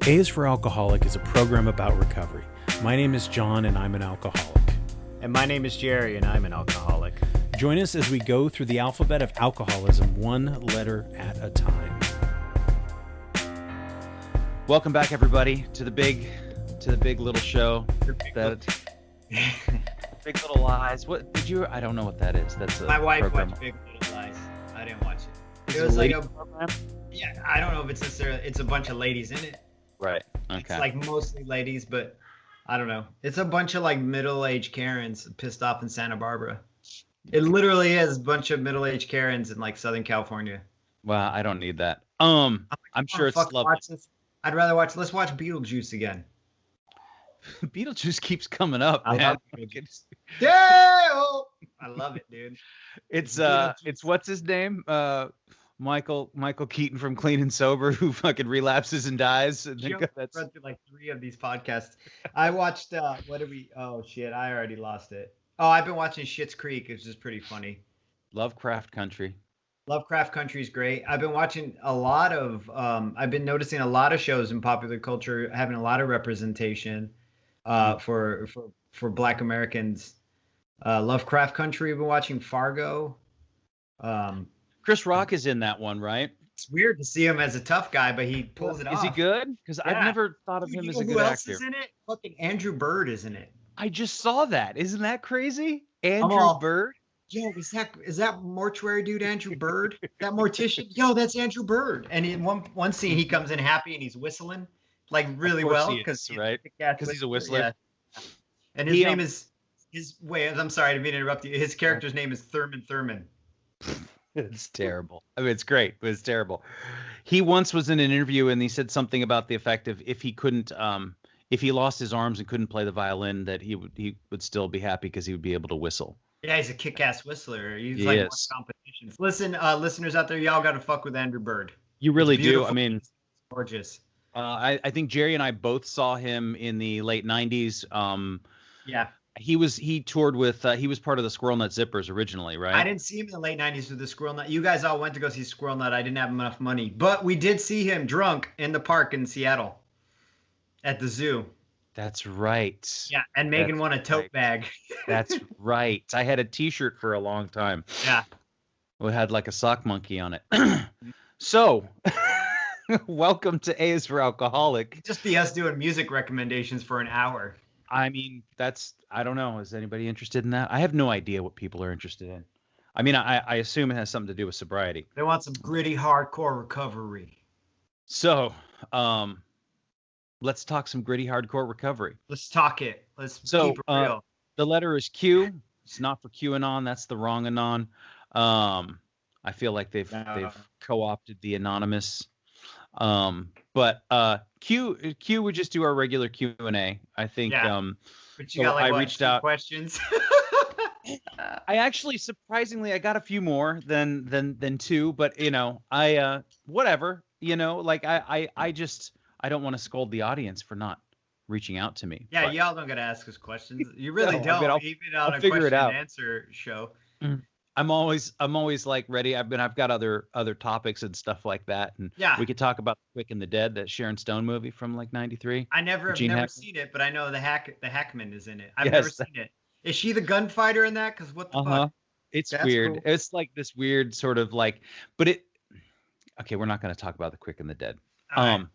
A is for Alcoholic is a program about recovery. My name is John, and I'm an alcoholic. And my name is Jerry, and I'm an alcoholic. Join us as we go through the alphabet of alcoholism, one letter at a time. Welcome back, everybody, to the big little show. Big Little Lies. What did you? I don't know what that is. That's my wife program. watched Big Little Lies. I didn't watch it. Is It was like a program. yeah. I don't know if it's necessarily. It's a bunch of ladies in it. Right. Okay. It's like mostly ladies, but I don't know. It's a bunch of like middle-aged Karens pissed off in Santa Barbara. It literally is a bunch of middle-aged Karens in like Southern California. Wow, I don't need that. I'm sure it's lovely. I'd rather watch. Let's watch Beetlejuice again. Beetlejuice keeps coming up, I man. love Beetlejuice. Yeah, I love it, dude. It's what's his name? Michael Keaton from Clean and Sober, who fucking relapses and dies. I think that's read through like 3 of these podcasts. I watched oh shit, I already lost it. Oh, I've been watching Schitt's Creek, which is pretty funny. Lovecraft Country. Lovecraft Country is great. I've been watching a lot of I've been noticing a lot of shows in popular culture having a lot of representation for Black Americans. Lovecraft Country, I've been watching Fargo. Chris Rock is in that one, right? It's weird to see him as a tough guy, but he pulls it off. Is he good? Because I've never thought of him as a good actor. Who else is in it? Fucking Andrew Bird is in it. I just saw that. Isn't that crazy? Andrew Bird? Yo, is that mortuary dude Andrew Bird? That mortician? Yo, that's Andrew Bird. And in one scene, he comes in happy and he's whistling like really well because he's a whistler. Yeah. And his name is I'm sorry to be interrupted. His character's name is Thurman. It's terrible. I mean, it's great, but it's terrible. He once was in an interview and he said something about the effect of if he lost his arms and couldn't play the violin, that he would still be happy because he would be able to whistle. Yeah, he's a kick-ass whistler. He's like won competitions. Listen, listeners out there, y'all got to fuck with Andrew Bird. You really do. I mean, it's gorgeous. I think Jerry and I both saw him in the late 90s. Yeah. He toured with he was part of the Squirrel Nut Zippers originally, right? I didn't see him in the late 90s with the Squirrel Nut. You guys all went to go see Squirrel Nut. I didn't have enough money. But we did see him drunk in the park in Seattle at the zoo. That's right. Yeah, and Megan won a tote bag. That's right. I had a T-shirt for a long time. Yeah. We had like a sock monkey on it. So, welcome to A is for Alcoholic. Just be us doing music recommendations for an hour. I mean, I don't know. Is anybody interested in that? I have no idea what people are interested in. I mean, I assume it has something to do with sobriety. They want some gritty, hardcore recovery. So, let's talk some gritty, hardcore recovery. Let's talk it. Let's keep it real. The letter is Q. It's not for QAnon. That's the wrong Anon. I feel like they've co-opted the anonymous. But Q would just do our regular Q&A. I think. Yeah. But you got like reached out questions. I actually surprisingly I got a few more than 2, but whatever, like I don't want to scold the audience for not reaching out to me. Yeah, but y'all don't gotta ask us questions. You really don't. Even on a question and answer show. I'm always like ready. I've got other topics and stuff like that, and we could talk about The Quick and the Dead, that Sharon Stone movie from like '93. I've never seen it, but I know the Hackman is in it. I've never seen it. Is she the gunfighter in that? Because what the fuck? It's weird. Cool. It's like this weird sort of like, but it. Okay, we're not going to talk about The Quick and the Dead. Right.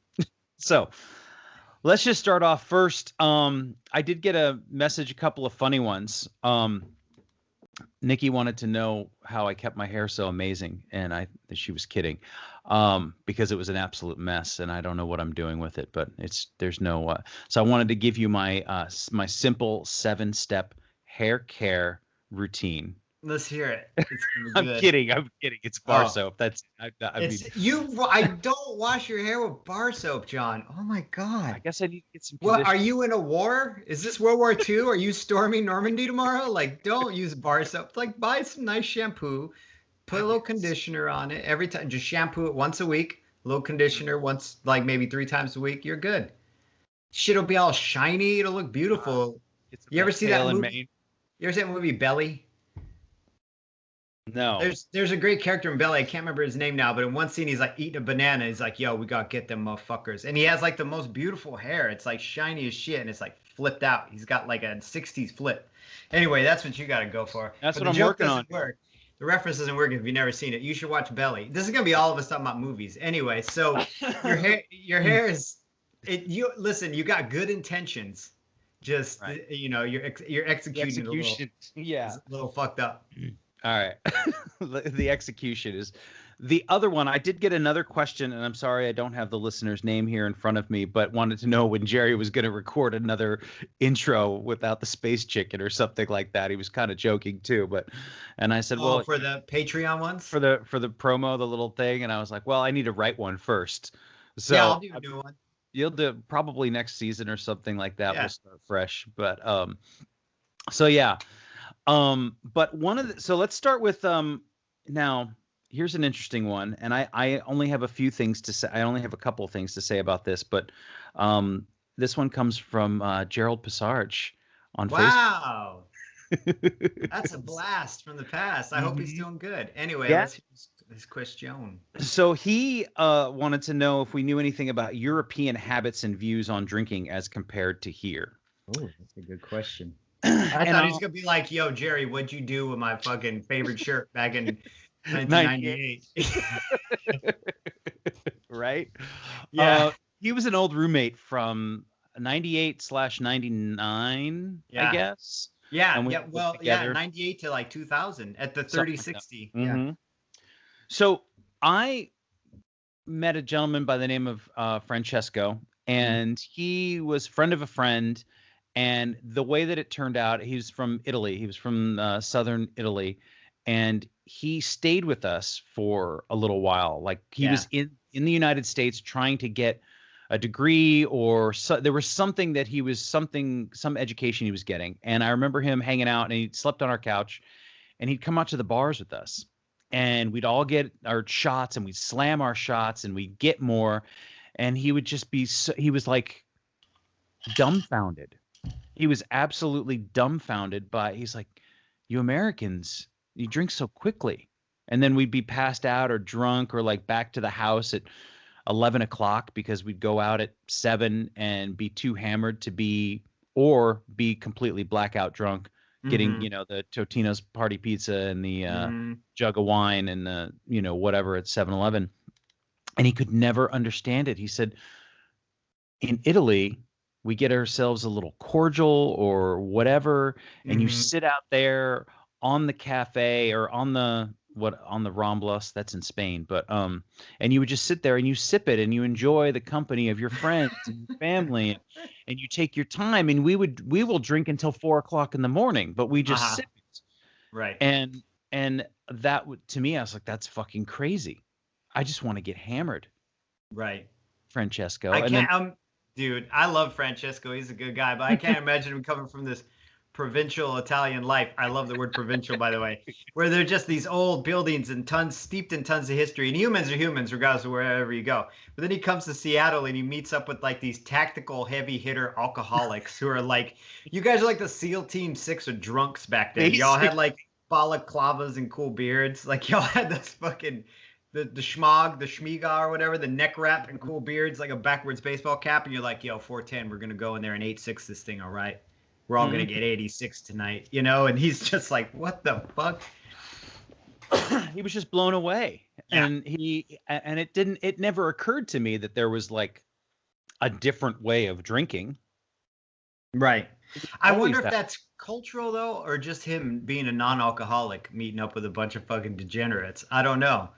So let's just start off first. I did get a message, a couple of funny ones. Nikki wanted to know how I kept my hair so amazing, and she was kidding, because it was an absolute mess, and I don't know what I'm doing with it, but there's no. So I wanted to give you my simple 7-step hair care routine. Let's hear it. I'm kidding. It's bar soap. I don't wash your hair with bar soap, John. Oh my God. I guess I need to get some. What, are you in a war? Is this World War II? Are you storming Normandy tomorrow? Like, don't use bar soap. Like, buy some nice shampoo, put a little conditioner on it every time. Just shampoo it once a week. A little conditioner once, like maybe 3 times a week. You're good. Shit'll be all shiny. It'll look beautiful. You ever see that movie? You ever see that movie Belly? No. There's a great character in Belly. I can't remember his name now, but in one scene he's like eating a banana. He's like, "Yo, we gotta get them motherfuckers." And he has like the most beautiful hair. It's like shiny as shit, and it's like flipped out. He's got like a '60s flip. Anyway, that's what you gotta go for. That's But what the I'm joke working on. doesn't work. The reference doesn't work if you've never seen it. You should watch Belly. This is gonna be all of us talking about movies. Anyway, so your hair is it. You listen. You got good intentions. Just Right. you're The executing execution. Yeah. a little fucked up. All right. The execution is the other one. I did get another question, and I'm sorry I don't have the listener's name here in front of me, but wanted to know when Jerry was going to record another intro without the space chicken or something like that. He was kind of joking too, and I said, well, for the Patreon ones, for the promo, the little thing, and I was like, well, I need to write one first. So yeah, I'll do a new one. You'll do probably next season or something like that. Yeah. We'll start fresh, but so yeah. But so let's start with now here's an interesting one, and I only have a few things to say. I only have a couple of things to say about this, but this one comes from Gerald Passarge on Wow. That's a blast from the past. I hope he's doing good. Anyway, let's hear this question. So he wanted to know if we knew anything about European habits and views on drinking as compared to here. Oh, that's a good question. I thought he was gonna be like, "Yo, Jerry, what'd you do with my fucking favorite shirt back in 1998?" Right? Yeah. He was an old roommate from 98/99, I guess. Yeah. Yeah. Well, yeah, 98 to like 2000 at the 3060. Like yeah. So I met a gentleman by the name of Francesco, and he was friend of a friend. And the way that it turned out, he was from Italy. He was from southern Italy, and he stayed with us for a little while. Like he was in the United States trying to get a degree, or there was something that some education he was getting. And I remember him hanging out, and he slept on our couch, and he'd come out to the bars with us, and we'd all get our shots, and we'd slam our shots, and we'd get more. And he would just be he was like dumbfounded. He was absolutely dumbfounded he's like, you Americans, you drink so quickly. And then we'd be passed out or drunk or like back to the house at 11 o'clock because we'd go out at 7 and be too hammered to be completely blackout drunk, getting, the Totino's party pizza and the jug of wine and the, whatever at 7-Eleven. And he could never understand it. He said, in Italy, we get ourselves a little cordial or whatever, and you sit out there on the cafe or on the Ramblas, that's in Spain, but and you would just sit there and you sip it and you enjoy the company of your friends and your family, and you take your time. And we will drink until 4 o'clock in the morning, but we just sip it. Right. And that to me, I was like, that's fucking crazy. I just want to get hammered. Right. Francesco. I can't. Dude, I love Francesco. He's a good guy, but I can't imagine him coming from this provincial Italian life. I love the word provincial, by the way, where they're just these old buildings and steeped in tons of history. And humans are humans, regardless of wherever you go. But then he comes to Seattle and he meets up with like these tactical heavy hitter alcoholics who are like, you guys are like the SEAL Team 6 of drunks back then. Y'all had like balaclavas and cool beards. Like y'all had this fucking the schmog, the schmiga or whatever, the neck wrap and cool beards, like a backwards baseball cap. And you're like, yo, 410, we're going to go in there and 8-6 this thing. All right. We're all going to get 86 tonight, and he's just like, what the fuck? He was just blown away. Yeah. And it never occurred to me that there was like a different way of drinking. Right. I wonder if that's cultural though, or just him being a non-alcoholic meeting up with a bunch of fucking degenerates. I don't know.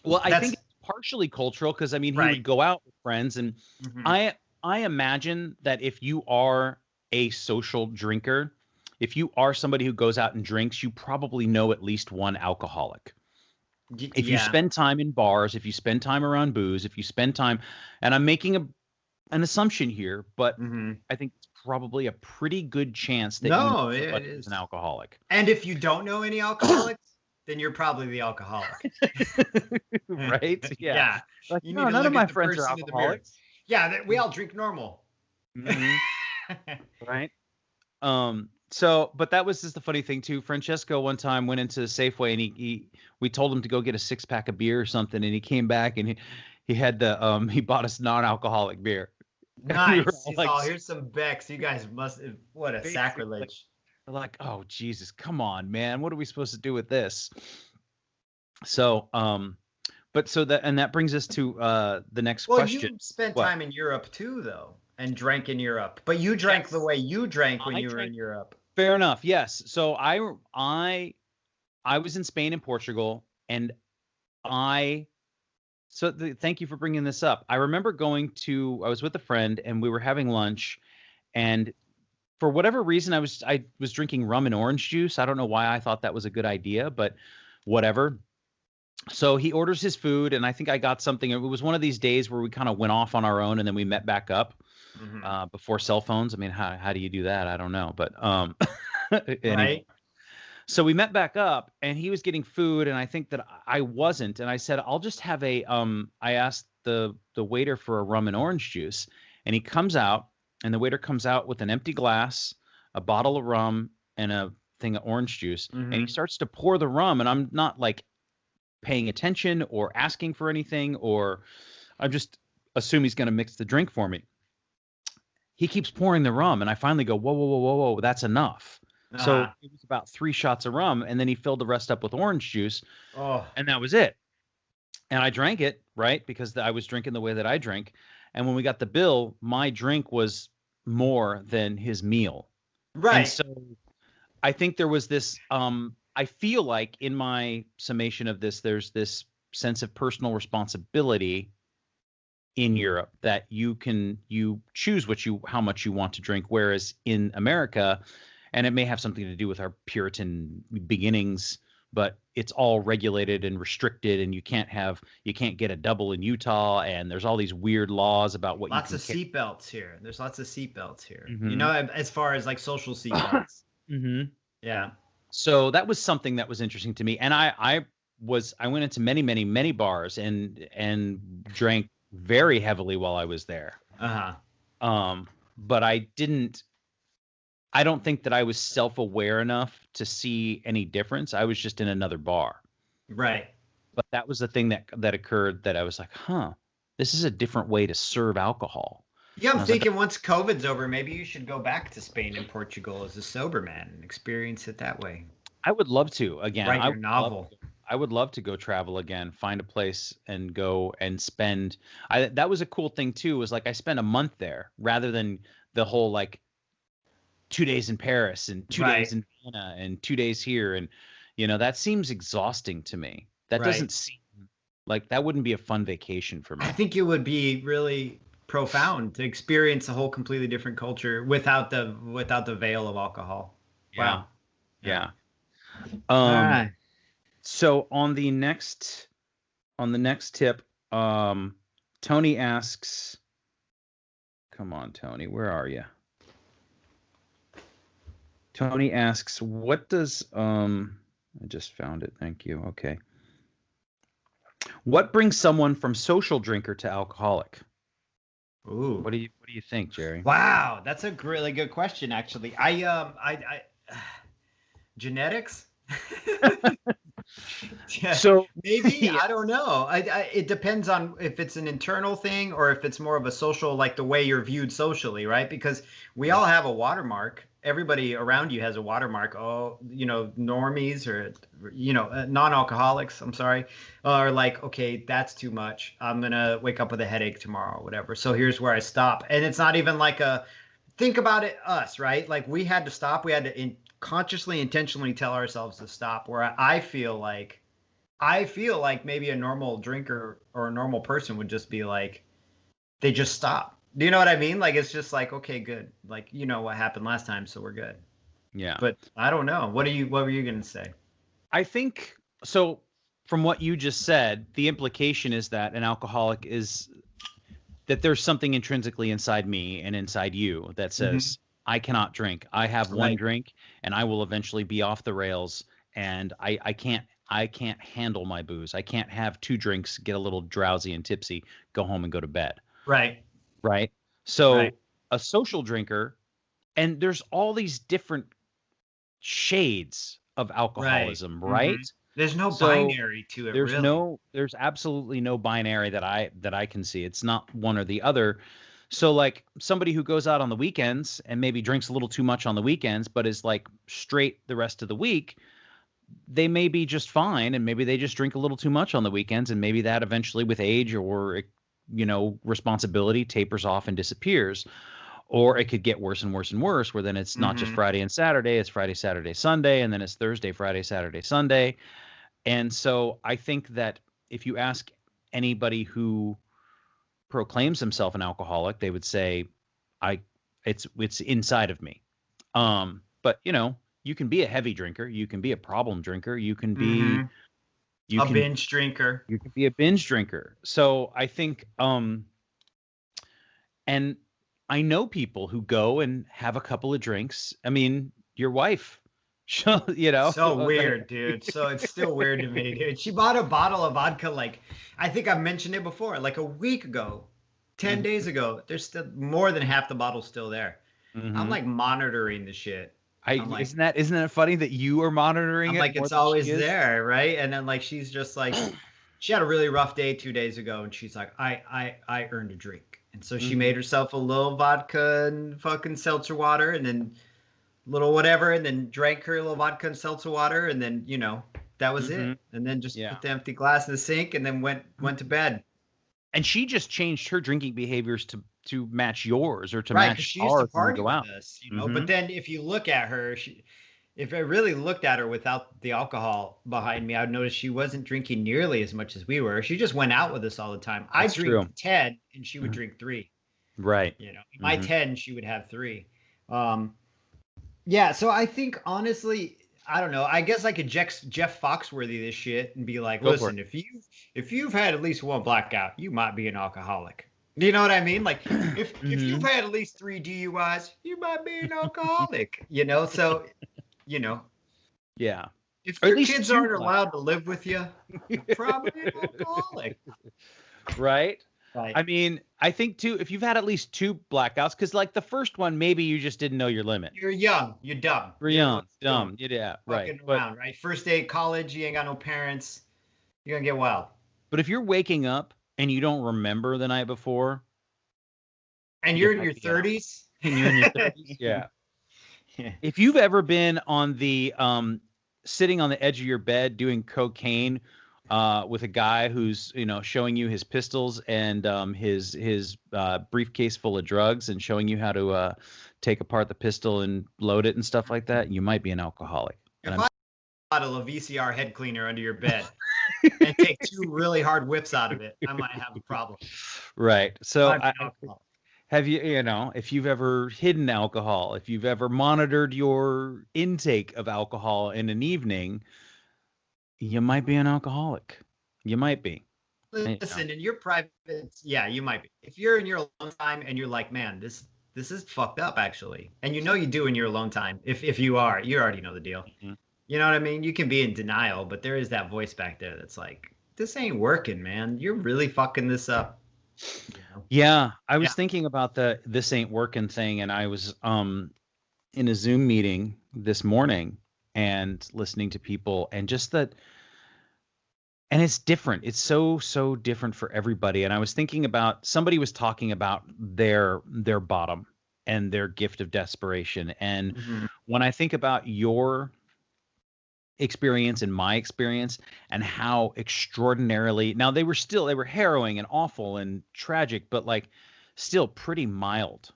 Well, I think it's partially cultural because he would go out with friends, and I imagine that if you are a social drinker, if you are somebody who goes out and drinks, you probably know at least one alcoholic. If you spend time in bars, if you spend time around booze, if you spend time, and I'm making an assumption here, but I think it's probably a pretty good chance that somebody is an alcoholic. And if you don't know any alcoholics, then you're probably the alcoholic. Right? Yeah. Like, no, none of my friends are alcoholics. Yeah, we all drink normal. Right. So, but that was just the funny thing too. Francesco one time went into Safeway and we told him to go get a 6-pack of beer or something, and he came back and he had he bought us non-alcoholic beer. And we were Nice. all He's like, all, here's some Becks. You guys must. What a basically, sacrilege. we're like, oh Jesus, come on, man, what are we supposed to do with this? So, but so that brings us to the next Well, question. you spent What? time in Europe too, though, and drank in Europe. But you drank the Yes. way you drank when I you were drank. in Europe. Fair enough. Yes. So I was in Spain and Portugal, and thank you for bringing this up. I remember I was with a friend and we were having lunch, and for whatever reason I was drinking rum and orange juice. I don't know why I thought that was a good idea, but whatever. So he orders his food, and I think I got something. It was one of these days where we kind of went off on our own and then we met back up before cell phones. I mean, how do you do that? I don't know, but anyway. Right. So we met back up, and he was getting food, and I think that I wasn't. And I said, I'll just have I asked the waiter for a rum and orange juice, and he comes out, and the waiter comes out with an empty glass, a bottle of rum, and a thing of orange juice. And he starts to pour the rum, and I'm not like paying attention or asking for anything, or I just assume he's going to mix the drink for me. He keeps pouring the rum, and I finally go, whoa, whoa, whoa, whoa, whoa, that's enough. So it was about 3 shots of rum, and then he filled the rest up with orange juice, and that was it. And I drank it, right, because I was drinking the way that I drink. And when we got the bill, my drink was more than his meal. Right. And so I think there was this I feel like in my summation of this, there's this sense of personal responsibility in Europe that you choose how much you want to drink, whereas in America, and it may have something to do with our Puritan beginnings, but it's all regulated and restricted, and you can't get a double in Utah, and there's all these weird laws about what lots you of can seatbelts here. There's lots of seatbelts here. Mhm. You know, as far as like social seatbelts. Yeah. So that was something that was interesting to me, and I went into many bars and drank very heavily while I was there. But I don't think that I was self-aware enough to see any difference. I was just in another bar. Right. But that was the thing that occurred, that I was like, this is a different way to serve alcohol. Yeah, I'm thinking once COVID's over, maybe you should go back to Spain and Portugal as a sober man and experience it that way. I would love to again. Write your novel. I would love to go travel again, find a place and go and spend. That was a cool thing too, was like I spent a month there rather than the whole like 2 days in Paris and 2 days in Vienna and 2 days here. And, that seems exhausting to me. That doesn't seem like that wouldn't be a fun vacation for me. I think it would be really profound to experience a whole completely different culture without the veil of alcohol. Yeah. Wow. Yeah. All right. So on the next tip, Tony asks, come on, Tony, where are you? Tony asks, what does I just found it. Thank you. Okay. What brings someone from social drinker to alcoholic? Ooh. What do you think, Jerry? Wow, that's a really good question actually. I genetics? Yeah, So maybe I don't know. It depends on if it's an internal thing or if it's more of a social, like the way you're viewed socially, right? Because we all have a watermark. Everybody around you has a watermark. Oh, normies or non-alcoholics. I'm sorry, are like, okay, that's too much. I'm gonna wake up with a headache tomorrow, or whatever. So here's where I stop. And it's not even like think about it, us, right? Like we had to stop. We had to consciously, intentionally tell ourselves to stop. Where I feel like maybe a normal drinker or a normal person would just be like, they just stop. Do you know what I mean? Like, it's just like, okay, good. Like, what happened last time, so we're good. Yeah. But I don't know. What were you going to say? I think so. From what you just said, the implication is that an alcoholic is that there's something intrinsically inside me and inside you that says, I cannot drink. I have one drink and I will eventually be off the rails, and I can't handle my booze. I can't have 2 drinks, get a little drowsy and tipsy, go home and go to bed. Right. So a social drinker, and there's all these different shades of alcoholism, Mhm. right? There's no So binary to it, really. there's absolutely no binary that I can see. It's not one or the other. So like somebody who goes out on the weekends and maybe drinks a little too much on the weekends, but is like straight the rest of the week, they may be just fine, and maybe they just drink a little too much on the weekends, and maybe that eventually with age or responsibility tapers off and disappears. Or it could get worse and worse and worse, where then it's not just Mhm. Friday and Saturday, it's Friday, Saturday, Sunday, and then it's Thursday, Friday, Saturday, Sunday. And so I think that if you ask anybody who proclaims himself an alcoholic, they would say, I it's inside of me. But you can be a heavy drinker, you can be a problem drinker, Mhm. you A can binge drinker. you can be a binge drinker. So I think and I know people who go and have a couple of drinks. I mean, your wife, So like, weird, dude. So it's still weird to me, dude. She bought a bottle of vodka like I think I mentioned it before, like a week ago, 10 mhm, days ago. There's still more than half the bottle still there. I'm mhm. like monitoring the shit. I'm like Isn't that funny that you are monitoring I'm it like more it's than she always is? there, right? And then like she's just like she had a really rough day 2 days ago and she's like I earned a drink. And so she Mhm, made herself a little vodka and fucking seltzer water and then little whatever, and then drank her little vodka and seltzer water, and then that was mhm. it. And then just Yeah. put the empty glass in the sink, and then went to bed. And she just changed her drinking behaviors to match yours or to Right, because match she used to ours when we party go with out. us, But Mhm. then if you look at her, if I really looked at her without the alcohol behind me, I'd notice she wasn't drinking nearly as much as we were. She just went out with us all the time. I That's drink true. 10, and she would Mhm. drink three. Right. My Mhm. 10, she would have three. Um, Yeah, so I think honestly, I don't know. I guess I could Jeff Foxworthy this shit and be like, Go for it. listen, if you've had at least one blackout, you might be an alcoholic. Do you know what I mean? Like if you've Mhm. had at least three DUIs, you might be an alcoholic. So you know, Yeah. if Or at your least kids two aren't black. allowed to live with you, you're probably an alcoholic. Right? Right. I mean, I think too, if you've had at least two blackouts, because like the first one, maybe you just didn't know your limit. You're young, you're dumb. You're You're the one young, still dumb. Yeah, right. fucking But around, right? First day of college, you ain't got no parents. You're gonna get wild. but if you're waking up and you don't remember the night before, And you you're in might your be an alcoholic. 30s. And you're in your 30s. Yeah. If you've ever been on the sitting on the edge of your bed doing cocaine with a guy who's showing you his pistols and his briefcase full of drugs and showing you how to take apart the pistol and load it and stuff like that, you might be an alcoholic. And If I'm I bottle of VCR head cleaner under your bed and take two really hard whips out of it, I might have a problem. right. So Might be an alcohol. have you, if you've ever hidden alcohol, if you've ever monitored your intake of alcohol in an evening, you might be an alcoholic. You might be. Listen, in your private, yeah, you might be. If you're in your alone time and you're like, man, this is fucked up actually, and you do in your alone time. If you are, you already know the deal. Mhm. You know what I mean? You can be in denial, but there is that voice back there that's like, this ain't working, man. You're really fucking this up. You know? Yeah, I Yeah. was thinking about the this ain't working thing, and I was in a Zoom meeting this morning and listening to people and just that, and it's different. It's so different for everybody. And I was thinking about somebody was talking about their bottom and their gift of desperation. And Mhm. when I think about your experience and my experience and how extraordinarily, now they were harrowing and awful and tragic, but like still pretty mild,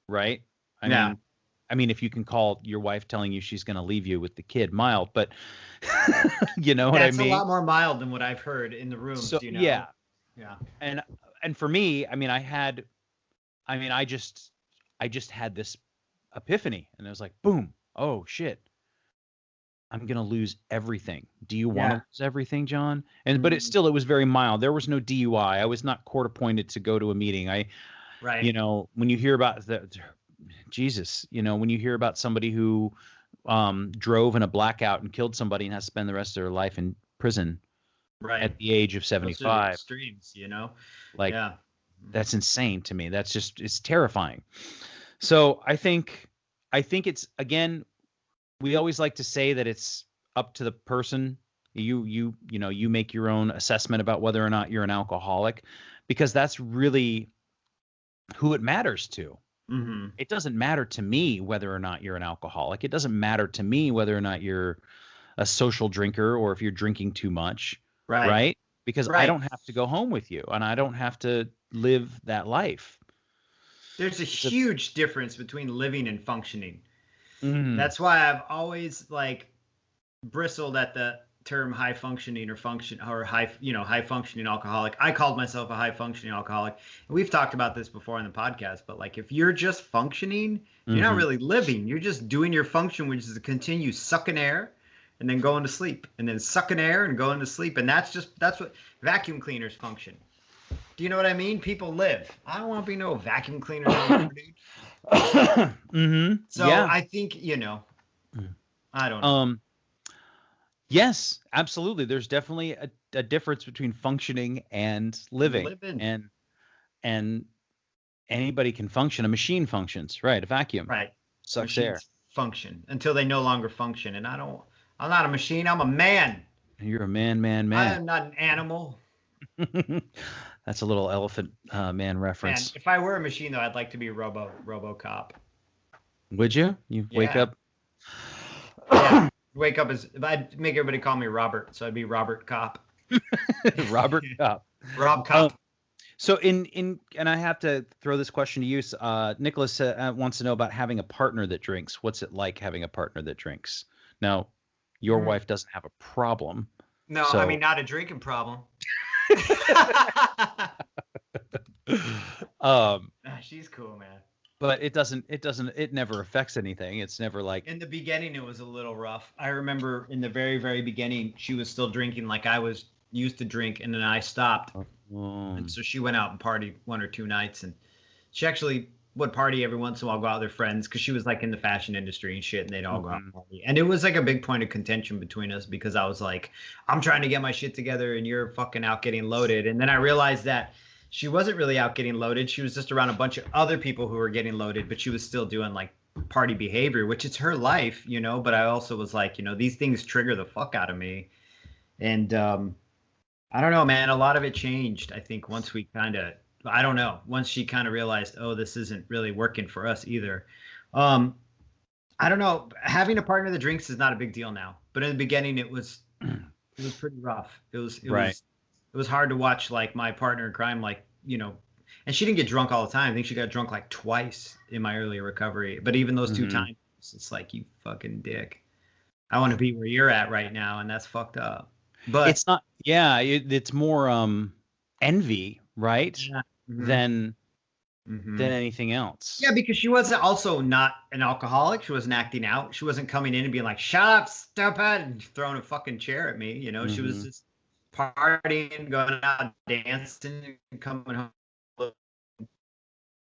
right? I Yeah. mean, if you can call your wife telling you she's going to leave you with the kid mild, but you know what I That's a mean? lot more mild than what I've heard in the So rooms. yeah. Yeah. And for me, I just had this epiphany and it was like, boom, oh shit, I'm gonna lose everything. Do you want to Yeah. lose everything, John? And but Mhm. it was very mild. There was no DUI. I was not court appointed to go to a meeting. Right. When you hear about Jesus, when you hear about somebody who drove in a blackout and killed somebody and has to spend the rest of their life in prison Right. at the age of Those are the 75, extremes. like Yeah. that's insane to me. It's terrifying. So I think it's again we always like to say that it's up to the person. You make your own assessment about whether or not you're an alcoholic, because that's really who it matters to. Mm-hmm. It doesn't matter to me whether or not you're an alcoholic. It doesn't matter to me whether or not you're a social drinker or if you're drinking too much, Right. right? Because I Right. don't have to go home with you and I don't have to live that life. There's a huge difference between living and functioning. Mm. That's why I've always like bristled at the term high functioning or high functioning alcoholic. I called myself a high functioning alcoholic. And we've talked about this before in the podcast, but like if you're just functioning, you're not really living. You're just doing your function, which is to continue sucking air and then going to sleep and then sucking air and going to sleep. And that's what vacuum cleaners function. Do you know what I mean? People live. I don't want to be no vacuum cleaner anymore, dude. Mm-hmm. So yeah. I think, I don't know. Yes, absolutely. There's definitely a difference between functioning and living. And anybody can function. A machine functions, right? A vacuum. Right. Sucks Machines air. function until they no longer function. And I'm not a machine. I'm a man. You're a man. I am not an animal. That's a little Elephant Man reference. Man, if I were a machine, though, I'd like to be RoboCop. Would you? You wake up? Yeah. Wake up as I'd make everybody call me Robert, so I'd be Robert Cop. Robert Cop. Rob Cop. So and I have to throw this question to you. Nicholas wants to know about having a partner that drinks. What's it like having a partner that drinks? Now, your wife doesn't have a problem. No, so... I mean not a drinking problem. She's cool, man. But it never affects anything. It's never like. In the beginning, it was a little rough. I remember in the very, very beginning, she was still drinking like I was used to drink, and then I stopped. And so she went out and partied 1 or 2 nights, and she actually would party every once in a while, go out with her friends, because she was like in the fashion industry and shit, and they'd all go out and party. And it was like a big point of contention between us, because I was like, I'm trying to get my shit together and you're fucking out getting loaded. And then I realized that she wasn't really out getting loaded. She was just around a bunch of other people who were getting loaded, but she was still doing like party behavior, which is her life, but I also was like, these things trigger the fuck out of me. And I don't know, man, a lot of it changed. I think once she kind of realized, oh, this isn't really working for us either. I don't know. Having a partner that drinks is not a big deal now, but in the beginning it was pretty rough. It was hard to watch like my partner in crime, like, and she didn't get drunk all the time. I think she got drunk like twice in my earlier recovery. But even those 2 times, it's like, you fucking dick. I want to be where you're at right now. And that's fucked up. But it's not. Yeah. It's more envy, right? Yeah. Than anything else. Yeah, because she wasn't also not an alcoholic. She wasn't acting out. She wasn't coming in and being like, shut up, stop it, and throwing a fucking chair at me. She was just partying, going out, dancing, and coming home.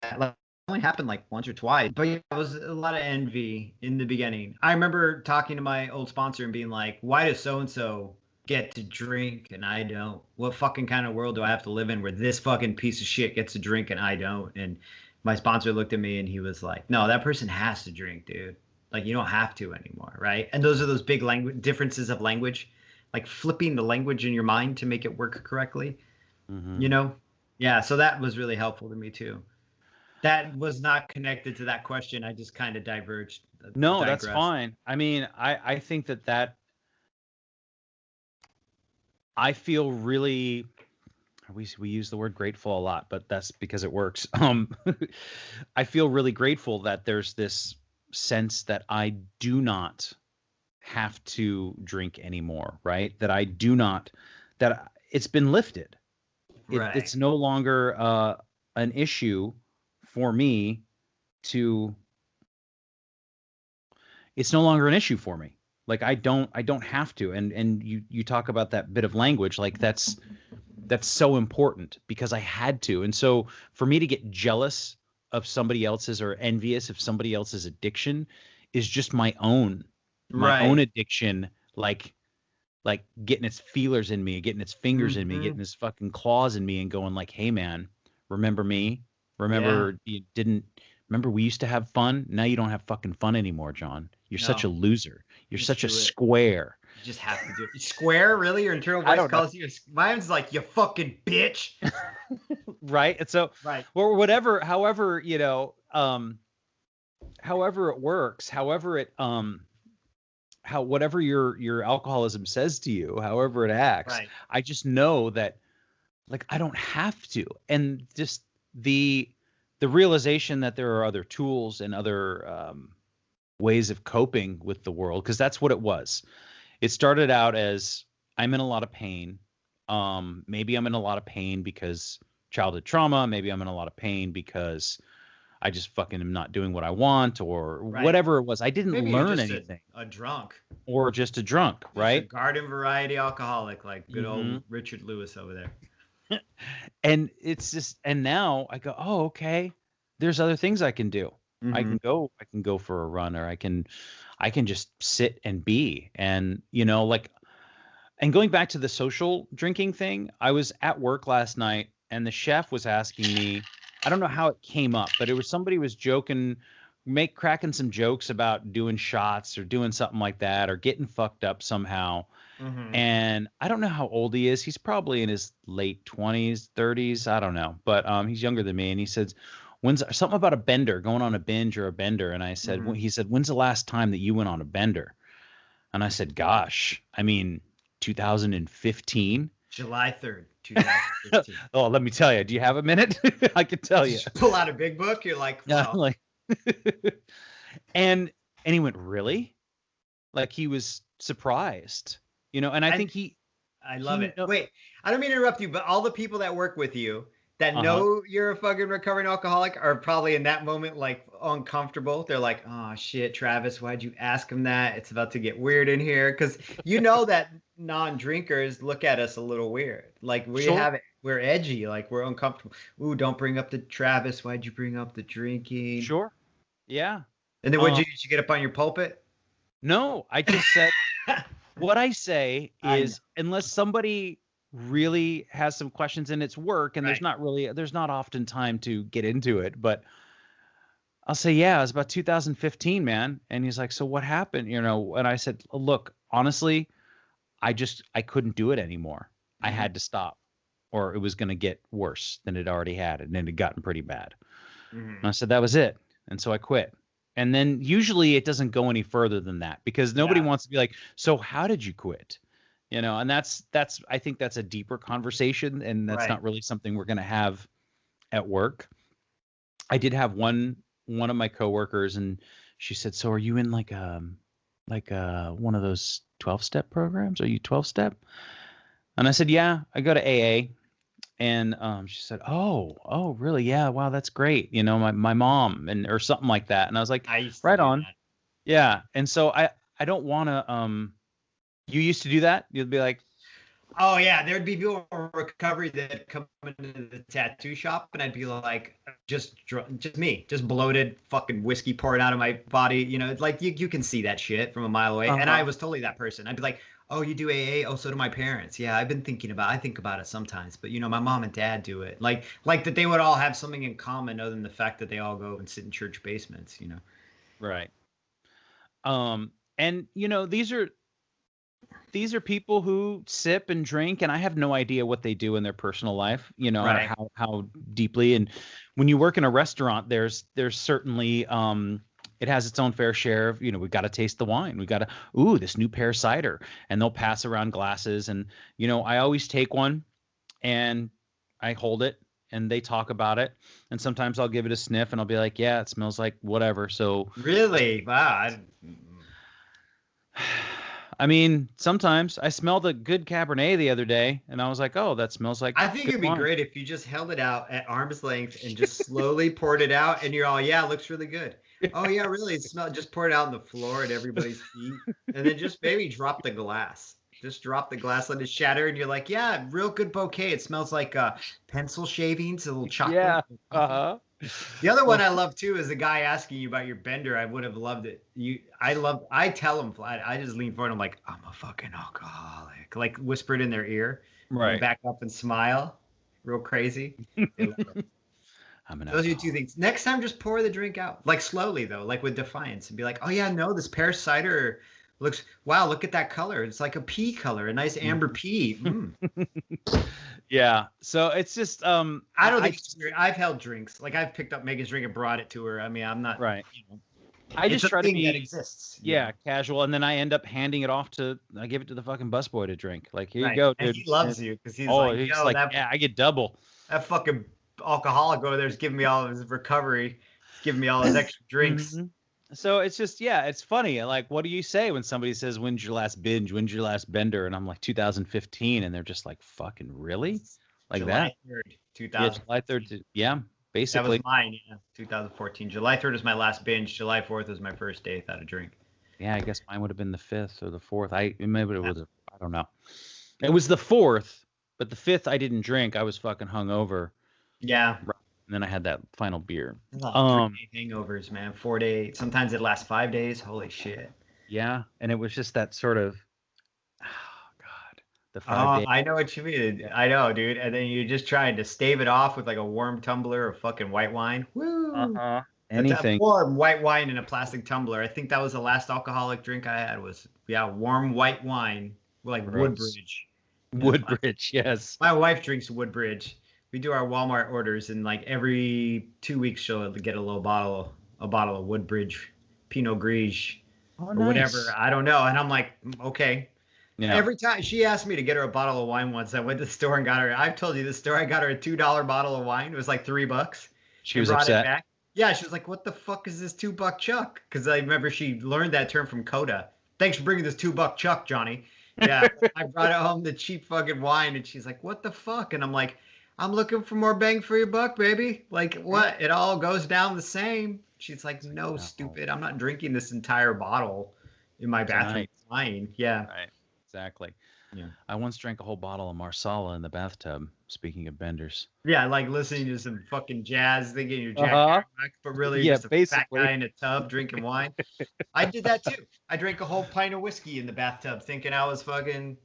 That only happened like once or twice, but yeah, it was a lot of envy in the beginning. I remember talking to my old sponsor and being like, why does so-and-so get to drink and I don't? What fucking kind of world do I have to live in where this fucking piece of shit gets to drink and I don't? And my sponsor looked at me and he was like, no, that person has to drink, dude. Like, you don't have to anymore, right? And those are those big differences of language, like flipping the language in your mind to make it work correctly. Yeah, so that was really helpful to me too. That was not connected to that question. I just kind of diverged. No, that's fine. I mean, I think that I feel really, we use the word grateful a lot, but that's because it works. I feel really grateful that there's this sense that I do not have to drink anymore, right? That I do not, that it's been lifted. Right. It's no longer an issue for me it's no longer an issue for me. Like I don't have to. And you talk about that bit of language, like that's so important because I had to. And so for me to get jealous of somebody else's or envious of somebody else's addiction is just my own addiction, like getting its feelers in me, getting its fingers in me, getting its fucking claws in me and going like, hey man, remember me? Remember we used to have fun? Now you don't have fucking fun anymore, John. You're No. such a loser. You're Just such a do it. square. You just have to do it. Square, really? Your internal I voice don't know. calls you. Mine's like, you fucking bitch. Right. And so, Right. or whatever, however, however it works, however it, whatever your alcoholism says to you, however it acts, Right. I just know that like I don't have to. And just the realization that there are other tools and other ways of coping with the world, because that's what it was. It started out as I'm in a lot of pain. Maybe I'm in a lot of pain because childhood trauma. Maybe I'm in a lot of pain because I just fucking am not doing what I want, or Right. whatever it was. I didn't Maybe you're learn just anything. a drunk. Or just a drunk, Just a right? garden variety alcoholic, like good old Mhm. Richard Lewis over there. And it's just, and now I go, oh, okay. There's other things I can do. I Mhm. can go for a run, or I can just sit and be. And like, and going back to the social drinking thing, I was at work last night and the chef was asking me, I don't know how it came up, but it was somebody was joking, cracking some jokes about doing shots or doing something like that, or getting fucked up somehow. Mhm. And I don't know how old he is. He's probably in his late 20s, 30s. I don't know. But he's younger than me. And he says, when's something about a bender, going on a binge or a bender? And I said, Mhm. he said, when's the last time that you went on a bender? And I said, gosh, I mean, 2015. July 3rd, 2015. Oh, let me tell you. Do you have a minute? I can tell you. Just pull out a big book. You're like, Yeah, wow. like, and he went, really? Like he was surprised, and I think I love he it. Wait, I don't mean to interrupt you, but all the people that work with you that know you're a fucking recovering alcoholic are probably in that moment like uncomfortable. They're like, oh shit, Travis, why'd you ask him that? It's about to get weird in here. Because that non-drinkers look at us a little weird. Like Sure. we're edgy, like we're uncomfortable. Ooh, don't bring up the Travis. Why'd you bring up the drinking? Sure. Yeah. And then Um, did you get up on your pulpit? no, I just said, what I say I know. is, unless somebody really has some questions and it's work, and Right. there's not often time to get into it, but I'll say, yeah, it was about 2015, man. And he's like, so what happened? And I said, look, honestly, I couldn't do it anymore. I Mhm. had to stop, or it was going to get worse than it already had. And it had gotten pretty bad. And I Mhm. said, that was it. And so I quit. And then usually it doesn't go any further than that, because nobody Yeah. wants to be like, so how did you quit? And that's I think that's a deeper conversation, and that's Right. not really something we're going to have at work. I did have one of my coworkers, and she said, so are you in like one of those 12-step programs? Are you 12-step? And I said, yeah, I go to AA. And she said, oh, really? Yeah, wow, that's great. My mom, and or something like that. And I was like, I used to right do on. that. Yeah. And so I don't want to. You used to do that? You'd be like, Oh yeah, there'd be people in recovery that come into the tattoo shop, and I'd be like, just me, just bloated, fucking whiskey pouring out of my body. It's like you can see that shit from a mile away. And I was totally that person. I'd be like, oh, you do AA? Oh, so do my parents. Yeah, I think about it sometimes, but my mom and dad do it. Like that they would all have something in common other than the fact that they all go and sit in church basements. right. And these are people who sip and drink, and I have no idea what they do in their personal life, or Right. how deeply. And when you work in a restaurant, there's certainly it has its own fair share of, we've got to taste the wine. We got to, ooh, this new pear cider, and they'll pass around glasses, and I always take one and I hold it, and they talk about it, and sometimes I'll give it a sniff and I'll be like, yeah, it smells like whatever. So Really? Wow. I mean, sometimes I smelled a good Cabernet the other day, and I was like, "Oh, that smells like I think good it'd be wine." great if you just held it out at arm's length and just slowly poured it out, and you're all, yeah, it looks really good. Oh yeah, really? Just pour it out on the floor at everybody's feet, and then just maybe drop the glass. Just drop the glass, let it shatter, and you're like, yeah, real good bouquet. It smells like pencil shavings, a little chocolate. Yeah. Uh-huh. The other one Well, I love too is the guy asking you about your bender. I would have loved it. I tell him flat. I just lean forward. I'm like, I'm a fucking alcoholic. Like whispered in their ear, and then right. back up and smile, real crazy. They love it. I'm an Those are your alcoholic. two things. Next time, just pour the drink out, like slowly though, like with defiance, and be like, "Oh yeah, no, this pear cider looks. Wow, look at that color. It's like a pea color, a nice amber pea. Mm. Yeah. So it's just I don't think it's weird. I've held drinks. Like I've picked up Megan's drink and brought it to her. I mean, I'm not. right. You know, I it's just a try to thing that be exists. yeah, casual, and then I end up handing it off to I give it to the fucking busboy to drink. Like, here you Right. go, And dude. he loves you because he's Oh, like, he's "Yo, like, that yeah, I get double. that fucking alcoholic over there is giving me all of his recovery. He's giving me all his extra drinks." Mhm. So it's just yeah, it's funny. Like, what do you say when somebody says, "When's your last binge? When's your last bender?" And I'm like, 2015, and they're just like, "Fucking really?" Like July that? 3rd, Yeah, 2000. July 3rd. Yeah, That was basically. mine, yeah, 2014. July 3rd was my last binge. July 4th was my first day without a drink. Yeah, I guess mine would have been the 5th or the 4th. Maybe it Yeah. was. I don't know. It was the 4th, but the 5th I didn't drink. I was fucking hungover. Yeah. Right. And then I had that final beer. Oh, 3-day hangovers, man. 4 day. Sometimes it lasts 5 days. Holy shit. Yeah, and it was just that sort of, oh God, the Oh, 5 day. I know what you mean. I know, dude. And then you're just trying to stave it off with like a warm tumbler of fucking white wine. Woo! Uh-huh. That's a Anything. warm white wine in a plastic tumbler. I think that was the last alcoholic drink I had was, yeah, warm white wine, like Gross. Woodbridge. Woodbridge, yes. My wife drinks Woodbridge. We do our Walmart orders, and like every 2 weeks, she'll get a bottle of Woodbridge Pinot Gris Oh, or nice. whatever. I don't know. And I'm like, okay. Yeah. Every time she asked me to get her a bottle of wine once, I went to the store and got her. I've told you this story. I got her a $2 bottle of wine. It was like $3. She was Brought it upset. back. Yeah, she was like, "What the fuck is this $2 Chuck?" Because I remember she learned that term from Coda. Thanks for bringing this $2 Chuck, Johnny. Yeah, I brought it home the cheap fucking wine, and she's like, "What the fuck?" And I'm like, "I'm looking for more bang for your buck, baby. Like what? It all goes down the same." She's like, "No, stupid. I'm not drinking this entire bottle in my bathroom. It's mine." Yeah. Right. Exactly. Yeah. I once drank a whole bottle of Marsala in the bathtub. Speaking of benders. Yeah, like listening to some fucking jazz, thinking you're Jack Uh-huh. Kerouac, but really Yeah, just a basically. fat guy in a tub drinking wine. I did that too. I drank a whole pint of whiskey in the bathtub, thinking I was fucking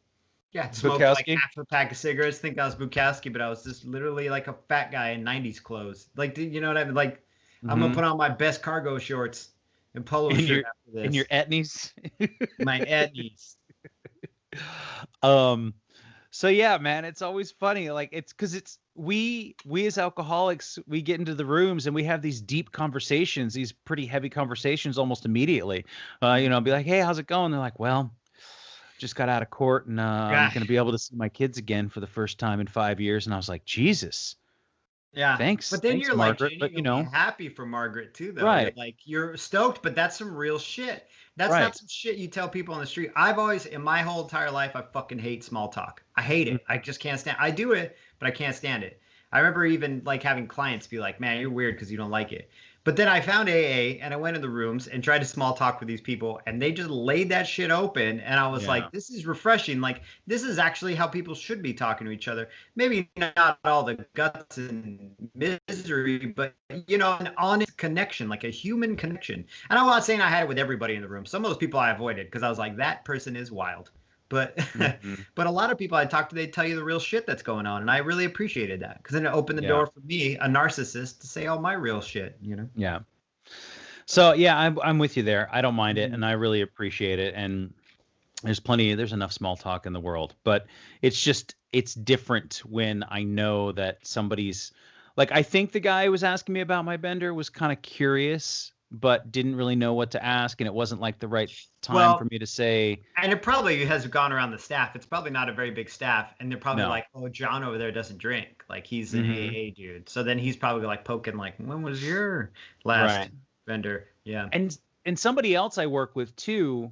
smoked like Bukowski? half a pack of cigarettes, think I was Bukowski, but I was just literally like a fat guy in '90s clothes. Like, you know what I mean? Like, I'm gonna Mhm. put on my best cargo shorts and polo In shirt your- after this. In your etnies. My etnies. So yeah, man, it's always funny. Like it's because it's we as alcoholics, we get into the rooms and we have these deep conversations, these pretty heavy conversations almost immediately. Be like, "Hey, how's it going?" They're like, "Well, just got out of court and I'm gonna be able to see my kids again for the first time in 5 years." And I was like, Jesus, Yeah. thanks, But then thanks, you're Margaret. like But genuinely happy for Margaret too, though. Right. You're like you're stoked, but that's some real shit. That's Right. not some shit you tell people on the street. I've always, in my whole entire life, I fucking hate small talk. I hate it. I just can't stand. I do it, but I can't stand it. I remember even like having clients be like, "Man, you're weird because you don't like it." But then I found AA and I went in the rooms and tried to small talk with these people, and they just laid that shit open. And I was Yeah. like, this is refreshing. Like, this is actually how people should be talking to each other. Maybe not all the guts and misery, but, an honest connection, like a human connection. And I'm not saying I had it with everybody in the room. Some of those people I avoided because I was like, that person is wild. But Mhm. but a lot of people I talk to, they tell you the real shit that's going on, and I really appreciated that because then it opened the Yeah. door for me, a narcissist, to say all my real shit. Yeah. So yeah, I'm with you there. I don't mind it, Mhm. and I really appreciate it. And there's enough small talk in the world, but it's different when I know that somebody's like, I think the guy who was asking me about my bender was kind of curious, but didn't really know what to ask, and it wasn't like the right time for me to say. And it probably has gone around the staff. It's probably not a very big staff, and they're probably No. like, "Oh, John over there doesn't drink. Like he's an Mhm. AA dude." So then he's probably like poking, like, "When was your last Right. vendor?" Yeah. And somebody else I work with too,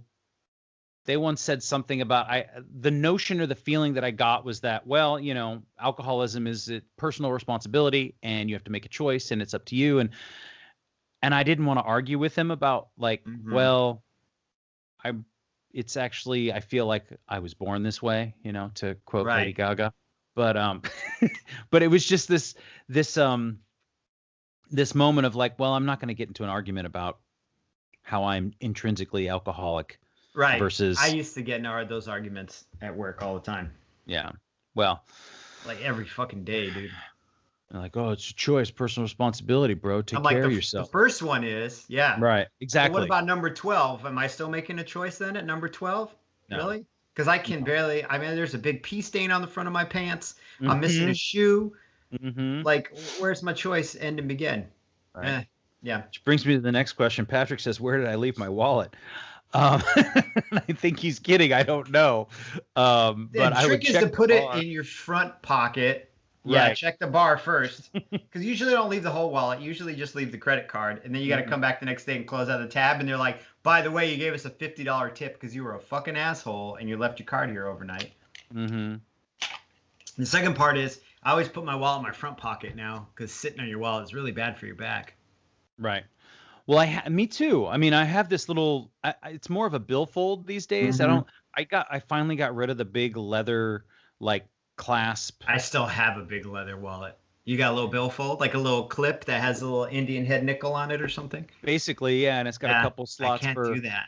they once said something about the notion or the feeling that I got was that, well, alcoholism is a personal responsibility and you have to make a choice and it's up to you. And I didn't want to argue with him about like, Mhm. well, it's actually, I feel like I was born this way, to quote Lady Right. Gaga. But but it was just this moment of like, well, I'm not going to get into an argument about how I'm intrinsically alcoholic. Right. Versus, I used to get in those arguments at work all the time. yeah. Well, Like every fucking day, dude. They're like, oh, it's a choice, personal responsibility, bro. Take I'm like, care of the yourself. first one is, yeah. Right. But what Exactly. about number 12? Am I still making a choice then at number 12? No. Really? Because I can barely, I mean, there's a big pee stain on the front of my pants. I'm missing a Mm-hmm. shoe. Mm-hmm. Like, where's my choice end and begin? Right. Yeah. Which brings me to the next question. Patrick says, where did I leave my wallet? I think he's kidding. I don't know. The But I would trick is to check the put it bar. in your front pocket. Yeah, Right. check the bar first. Because usually don't leave the whole wallet. Usually just leave the credit card. And then you got to come back the next day and close out the tab. And they're like, by the way, you gave us a $50 tip because you were a fucking asshole and you left your card here overnight. Mm-hmm. The second part is I always put my wallet in my front pocket now because sitting on your wallet is really bad for your back. Right. Well, me too. I mean, I have this little. It's more of a billfold these days. I finally got rid of the big leather like clasp. I still have a big leather wallet. You got a little billfold, like a little clip that has a little Indian head nickel on it or something? Basically, yeah, and it's got a couple slots I can't do that.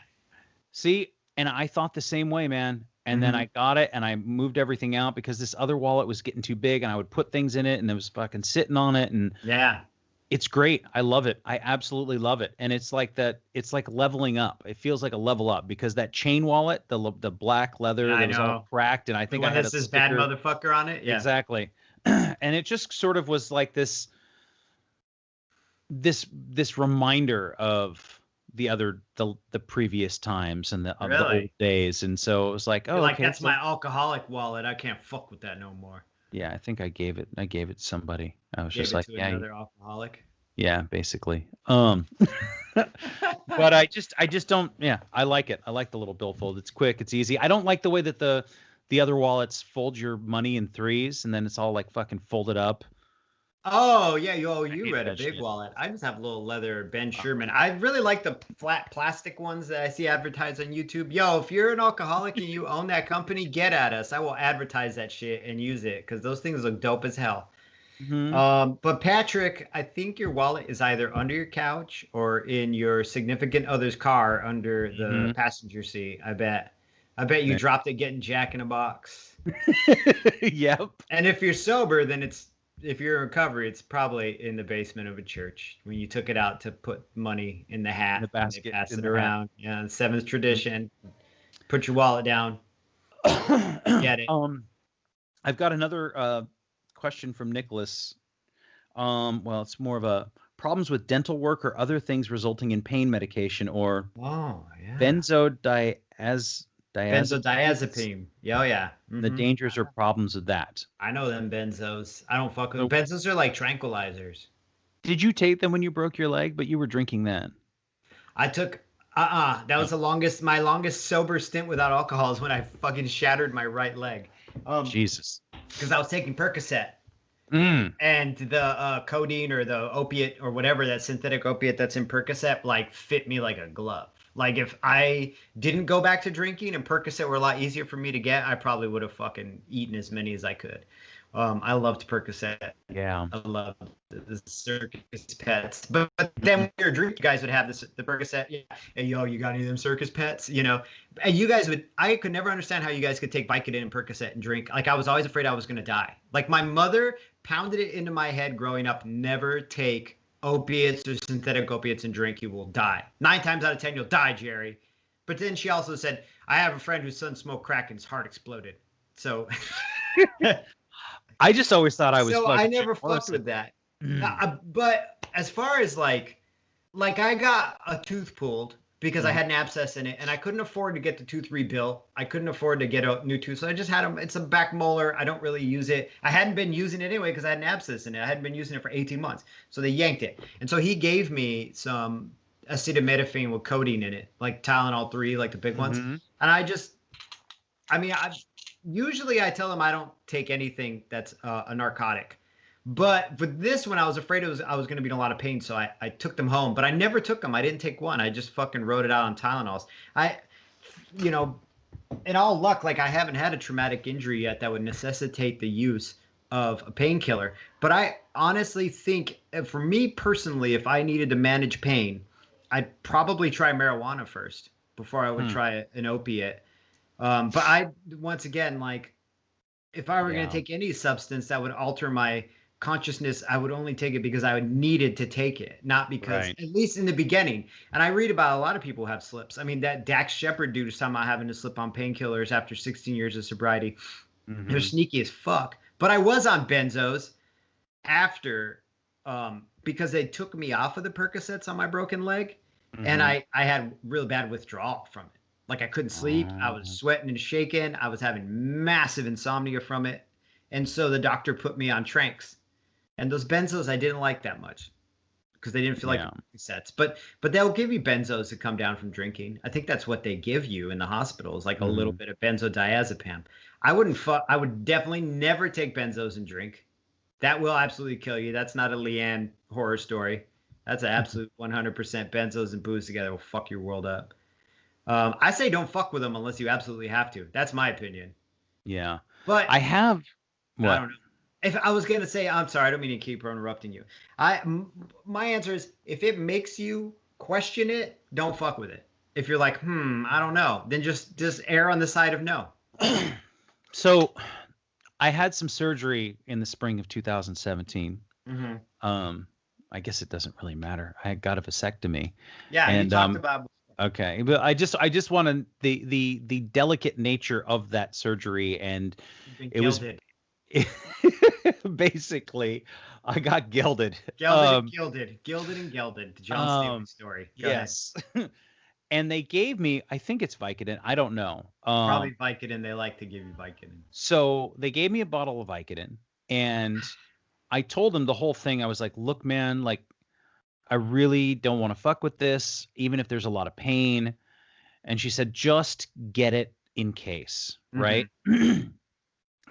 See, and I thought the same way, man. And then I got it and I moved everything out because this other wallet was getting too big and I would put things in it and it was fucking sitting on it. And yeah, it's great. I love it. I absolutely love it. And it's like that. It's like leveling up. It feels like a level up because that chain wallet, the black leather that was all cracked. And I think I had this bad motherfucker on it. Yeah, exactly. And it just sort of was like this reminder of the previous times and the old days. And so it was like, oh, like okay, that's my alcoholic wallet. I can't fuck with that no more. Yeah, I think I gave it to somebody. I was just like, yeah, another alcoholic. Yeah, basically. But I just don't. Yeah, I like it. I like the little billfold. It's quick. It's easy. I don't like the way that the other wallets fold your money in threes and then it's all like fucking folded up. Oh yeah, you read a big wallet. I just have a little leather Ben Sherman. I really like the flat plastic ones that I see advertised on YouTube. Yo, if you're an alcoholic and you own that company, get at us. I will advertise that shit and use it because those things look dope as hell. But Patrick, I think your wallet is either under your couch or in your significant other's car under the passenger seat. I bet you dropped it getting Jack in a Box. Yep. And if you're sober, then if you're in recovery, it's probably in the basement of a church when you took it out to put money in the hat. In the basket. And pass it around. Yeah, the seventh tradition. Put your wallet down. Get it. I've got another question from Nicholas. Well, it's more of a problems with dental work or other things resulting in pain medication or benzodiazepine. Yeah. The dangers or problems of that. I know them benzos. I don't fuck with them. Benzos are like tranquilizers. Did you take them when you broke your leg? But you were drinking then. I took that was my longest sober stint without alcohol is when I fucking shattered my right leg. Jesus. Because I was taking Percocet. And the codeine or the opiate or whatever, that synthetic opiate that's in Percocet, like fit me like a glove. Like if I didn't go back to drinking and Percocet were a lot easier for me to get, I probably would have fucking eaten as many as I could. I loved Percocet. Yeah. I loved the circus pets. But then when you're drinking, you guys would have the Percocet. Yeah. Hey, yo, you got any of them circus pets? You know? And you guys I could never understand how you guys could take Vicodin and Percocet and drink. Like I was always afraid I was going to die. Like my mother pounded it into my head growing up, never take opiates or synthetic opiates and drink, you will die. 9 times out of 10, you'll die, Jerry. But then she also said, I have a friend whose son smoked crack and his heart exploded. So I just always thought I was. So I never fucked with that. But as far as like I got a tooth pulled because I had an abscess in it and I couldn't afford to get the tooth rebuilt. I couldn't afford to get a new tooth. So I just had it's a back molar. I don't really use it. I hadn't been using it anyway because I had an abscess in it. I hadn't been using it for 18 months. So they yanked it. And so he gave me some acetaminophen with codeine in it, like Tylenol 3, like the big ones. And usually I tell them I don't take anything that's a narcotic. But for this one, I was afraid I was going to be in a lot of pain, so I took them home. But I never took them. I didn't take one. I just fucking wrote it out on Tylenols. In all luck, like I haven't had a traumatic injury yet that would necessitate the use of a painkiller. But I honestly think, for me personally, if I needed to manage pain, I'd probably try marijuana first before I would try an opiate. But once again, like if I were going to take any substance that would alter my consciousness, I would only take it because I needed to take it, not because, Right. at least in the beginning. And I read about a lot of people who have slips. I mean, that Dax Shepard dude is talking about having to slip on painkillers after 16 years of sobriety. They're Mm-hmm. sneaky as fuck. But I was on benzos after, because they took me off of the Percocets on my broken leg, and Mm-hmm. I had really bad withdrawal from it. Like I couldn't sleep. I was sweating and shaking. I was having massive insomnia from it. And so the doctor put me on tranks. And those benzos I didn't like that much because they didn't feel like Yeah. sets. But they'll give you benzos to come down from drinking. I think that's what they give you in the hospitals, like a little bit of benzodiazepam. I would definitely never take benzos and drink. That will absolutely kill you. That's not a Leanne horror story. That's an absolute 100% benzos and booze together will fuck your world up. I say don't fuck with them unless you absolutely have to. That's my opinion. Yeah. But I have I what? don't know. If I was gonna say, I'm sorry, I don't mean to keep interrupting you. My answer is, if it makes you question it, don't fuck with it. If you're like, I don't know, then just err on the side of no. So I had some surgery in the spring of 2017. Mm-hmm. I guess it doesn't really matter. I got a vasectomy. Yeah, you And talked about. okay, but I just wanted the delicate nature of that surgery, and You've been it was gilded, basically I got gilded. gilded and gilded, gilded and gilded. The John Staley story. Go ahead. Yes. And they gave me, I think it's Vicodin. I don't know. Probably Vicodin. They like to give you Vicodin. So they gave me a bottle of Vicodin, and I told them the whole thing. I was like, look, man, like, I really don't want to fuck with this, even if there's a lot of pain. And she said, just get it in case, right?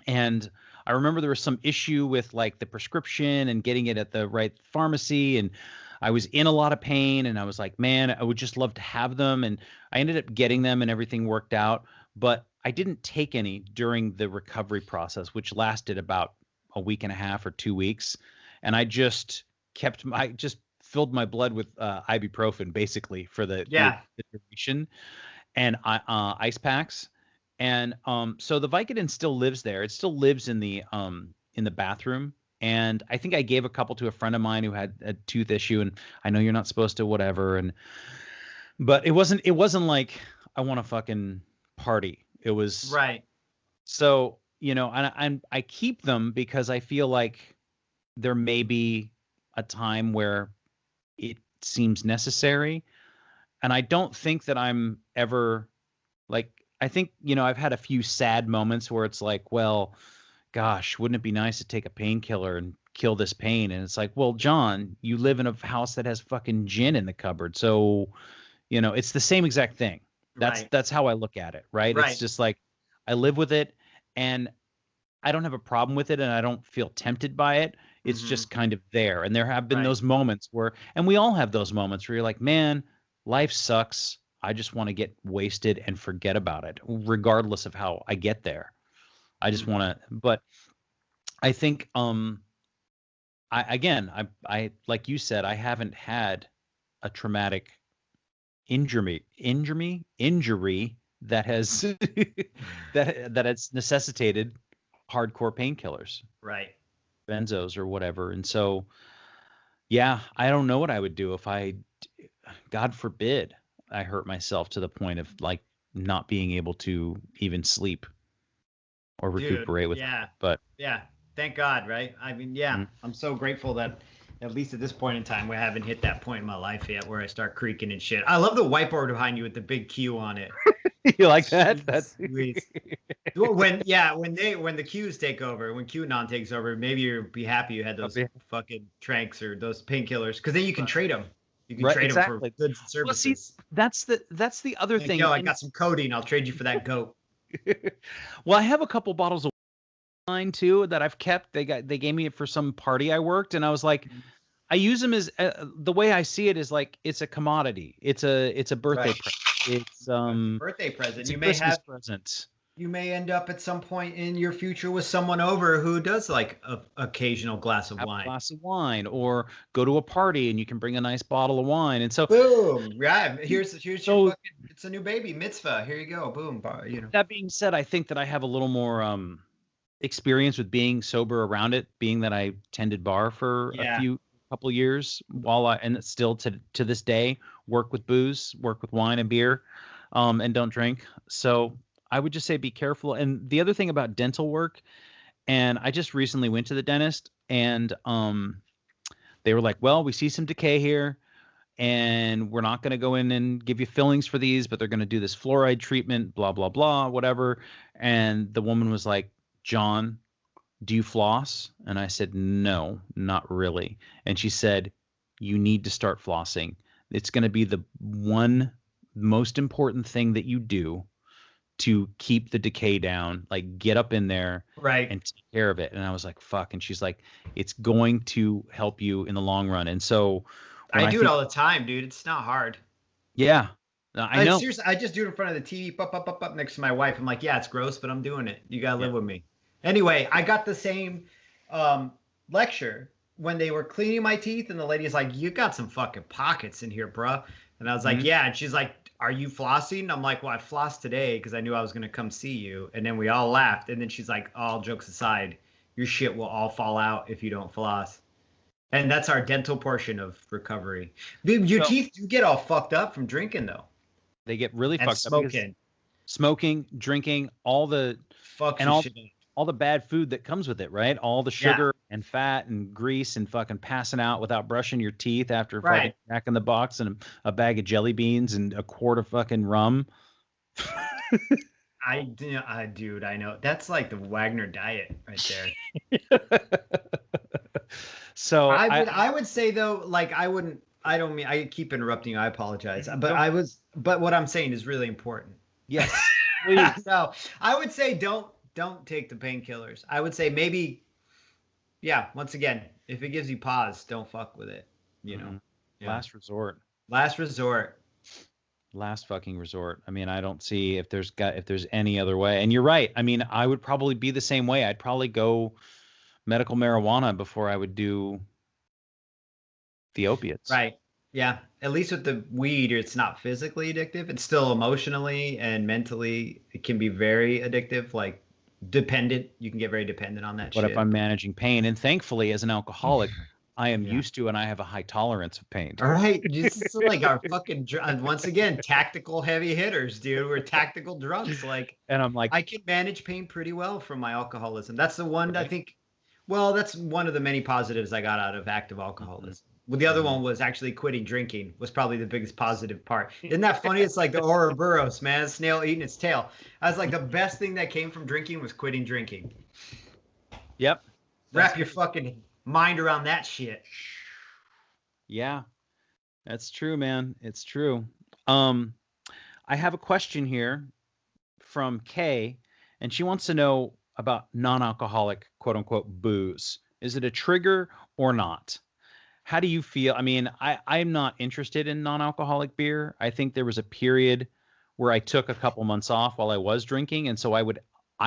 And I remember there was some issue with like the prescription and getting it at the right pharmacy. And I was in a lot of pain, and I was like, man, I would just love to have them. And I ended up getting them, and everything worked out. But I didn't take any during the recovery process, which lasted about a week and a half or 2 weeks. And I just just filled my blood with ibuprofen basically for the duration, and ice packs. And so the Vicodin still lives there. It still lives in the bathroom. And I think I gave a couple to a friend of mine who had a tooth issue, and I know you're not supposed to whatever. But it wasn't like I want to fucking party. It was Right. So, and I keep them because I feel like there may be a time where it seems necessary. And I don't think that I'm ever like, I think, I've had a few sad moments where it's like, well, gosh, wouldn't it be nice to take a painkiller and kill this pain? And it's like, well, John, you live in a house that has fucking gin in the cupboard. So, it's the same exact thing. That's how I look at it. Right. It's just like, I live with it, and I don't have a problem with it, and I don't feel tempted by it. It's just kind of there. And there have been those moments where, and we all have those moments where you're like, man, life sucks. I just want to get wasted and forget about it, regardless of how I get there. I just want to, but I think, I like you said, I haven't had a traumatic injury that has that has necessitated hardcore painkillers, Right. benzos or whatever. And so, yeah, I don't know what I would do if God forbid, I hurt myself to the point of like not being able to even sleep or recuperate with it. But yeah, thank God, right? I mean, I'm so grateful that at least at this point in time, we haven't hit that point in my life yet where I start creaking and shit. I love the whiteboard behind you with the big Q on it. You like that? That's when the Qs take over, when QAnon takes over, maybe you'll be happy you had those fucking tranks or those painkillers, because then you can trade them. You can trade them for goods and services. Well, see, that's the other thing. Yo, I got some codeine. I'll trade you for that goat. Well, I have a couple bottles of wine too that I've kept. They gave me it for some party I worked, and I was like, I use them as the way I see it is like it's a commodity. It's a birthday present. It's birthday present. It's a Christmas present. You may end up at some point in your future with someone over who does like a occasional glass of wine. A glass of wine, or go to a party and you can bring a nice bottle of wine. And so, boom, yeah. Here's your fucking, it's a new baby mitzvah. Here you go, boom. That being said, I think that I have a little more experience with being sober around it, being that I tended bar for Yeah. couple years and still to this day work with booze, work with wine and beer, and don't drink. So I would just say be careful. And the other thing about dental work, and I just recently went to the dentist, and they were like, well, we see some decay here, and we're not going to go in and give you fillings for these, but they're going to do this fluoride treatment, blah, blah, blah, whatever. And the woman was like, John, do you floss? And I said, no, not really. And she said, you need to start flossing. It's going to be the one most important thing that you do to keep the decay down. Like, get up in there Right. and take care of it. And I was like, fuck. And she's like, it's going to help you in the long run. And so when I do it all the time, dude. It's not hard. yeah, I know. Seriously, I just do it in front of the TV, up next to my wife. I'm like, yeah, it's gross, but I'm doing it. You gotta live with me. Anyway, I got the same lecture when they were cleaning my teeth, and the lady's like, you got some fucking pockets in here, bruh. And I was like, yeah. And she's like, are you flossing? I'm like, well, I flossed today because I knew I was gonna come see you. And then we all laughed. And then she's like, all jokes aside, your shit will all fall out if you don't floss. And that's our dental portion of recovery. Your teeth do get all fucked up from drinking, though. They get really And fucked up. Smoking, drinking, all the all the bad food that comes with it, right? All the sugar and fat and grease and fucking passing out without brushing your teeth after fucking Jack in the Box and a bag of jelly beans and a quart of fucking rum. Dude, I know. That's like the Wagner diet right there. So I would say though, like I keep interrupting you. I apologize. But what I'm saying is really important. Yes. So I would say don't take the painkillers. I would say maybe, once again, if it gives you pause, don't fuck with it. You know, Last resort. Last fucking resort. I mean, I don't see if there's any other way. And you're right. I mean, I would probably be the same way. I'd probably go medical marijuana before I would do the opiates. Right. Yeah. At least with the weed, it's not physically addictive. It's still emotionally and mentally, it can be very addictive, like dependent. You can get very dependent on that shit. But if I'm managing pain, and thankfully as an alcoholic, I am used to, and I have a high tolerance of pain. All right. Just like our fucking, once again, tactical heavy hitters, dude. We're tactical drunks. Like, and I'm like, I can manage pain pretty well from my alcoholism. That's the one I think, well, that's one of the many positives I got out of active alcoholism. Well, the other one was actually quitting drinking was probably the biggest positive part. Isn't that funny? It's like the Ouroboros, man. A snail eating its tail. I was like, the best thing that came from drinking was quitting drinking. Yep. Wrap your fucking mind around that shit. Yeah, that's true, man. It's true. I have a question here from Kay, and she wants to know about non-alcoholic, quote unquote, booze. Is it a trigger or not? How do you feel? I mean, I'm not interested in non-alcoholic beer. I think there was a period where I took a couple months off while I was drinking. And so I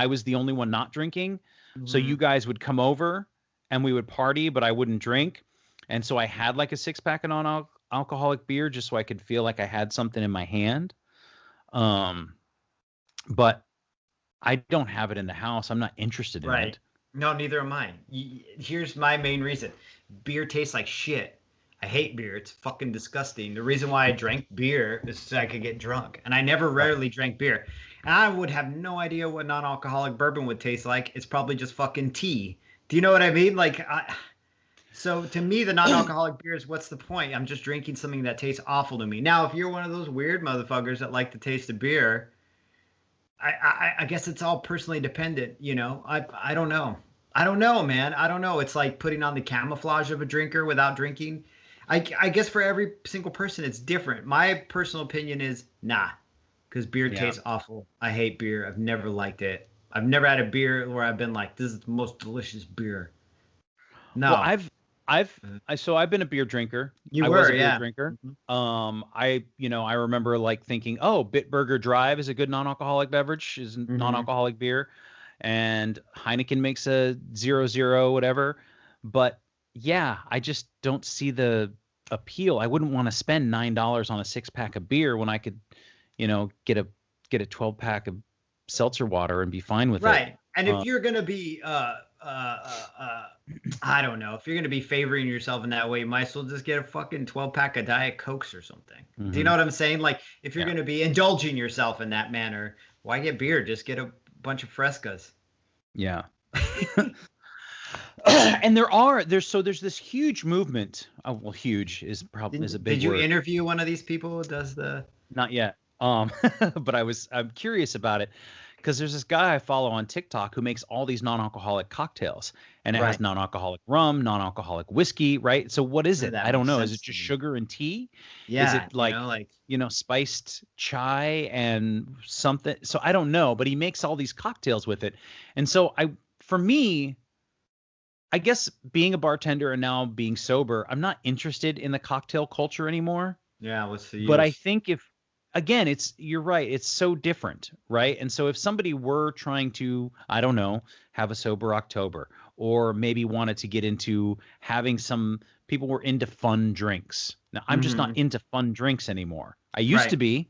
was the only one not drinking. Mm-hmm. So you guys would come over and we would party, but I wouldn't drink. And so I had like a 6-pack of non-alcoholic beer just so I could feel like I had something in my hand. But I don't have it in the house. I'm not interested in it. No, neither am I. Here's my main reason. Beer tastes like shit. I hate beer. It's fucking disgusting. The reason why I drank beer is so I could get drunk. And I rarely drank beer. And I would have no idea what non-alcoholic bourbon would taste like. It's probably just fucking tea. Do you know what I mean? Like, so to me, the non-alcoholic beers, what's the point? I'm just drinking something that tastes awful to me. Now, if you're one of those weird motherfuckers that like the taste of beer, I guess it's all personally dependent, you know. I don't know. I don't know, man. I don't know. It's like putting on the camouflage of a drinker without drinking. I guess for every single person, it's different. My personal opinion is nah, because beer tastes awful. I hate beer. I've never liked it. I've never had a beer where I've been like, this is the most delicious beer. No. Well, I've been a beer drinker. I was a beer drinker. Mm-hmm. I remember like thinking, oh, Bitburger Drive is a good non-alcoholic beverage, is non-alcoholic beer, and Heineken makes a 0.0 whatever. But yeah, I just don't see the appeal. I wouldn't want to spend $9 on a 6-pack of beer when I could, get a 12-pack of seltzer water and be fine with it. Right. And if you're gonna be I don't know, if you're gonna be favoring yourself in that way, you might as well just get a fucking 12-pack of Diet Cokes or something. Do you know what I'm saying? Like, if you're gonna be indulging yourself in that manner, why get beer? Just get a bunch of Frescas. Yeah. And there's this huge movement. Oh, well, huge is probably is a big Did you word. interview one of these people who does the? Not yet. But I'm curious about it because there's this guy I follow on TikTok who makes all these non-alcoholic cocktails, and it has non-alcoholic rum, non-alcoholic whiskey, right? So what is it? I don't know. Is it just sugar and tea? Yeah. Is it like, spiced chai and something? So I don't know, but he makes all these cocktails with it. And so for me, I guess being a bartender and now being sober, I'm not interested in the cocktail culture anymore. Yeah, what's the use? But I think again, you're right, it's so different, right? And so if somebody were trying to, I don't know, have a sober October, or maybe wanted to get into having people were into fun drinks. Now, I'm just not into fun drinks anymore. I used to be.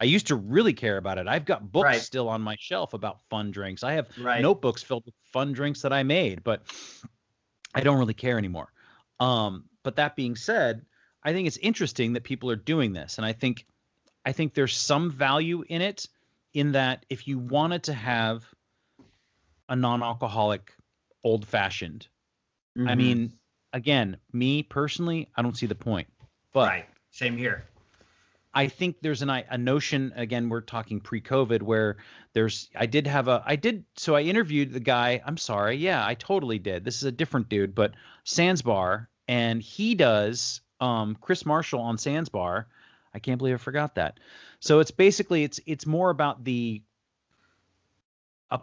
I used to really care about it. I've got books still on my shelf about fun drinks. I have notebooks filled with fun drinks that I made, but I don't really care anymore. But that being said, I think it's interesting that people are doing this. And I think there's some value in it, in that if you wanted to have a non-alcoholic old fashioned, I mean, again, me personally, I don't see the point. But same here. I think there's a notion, again, we're talking pre-COVID, where so I interviewed the guy. I'm sorry. Yeah, I totally did. This is a different dude, but Sands Bar, and he does Chris Marshall on Sands Bar. I can't believe I forgot that. So it's basically, it's more about a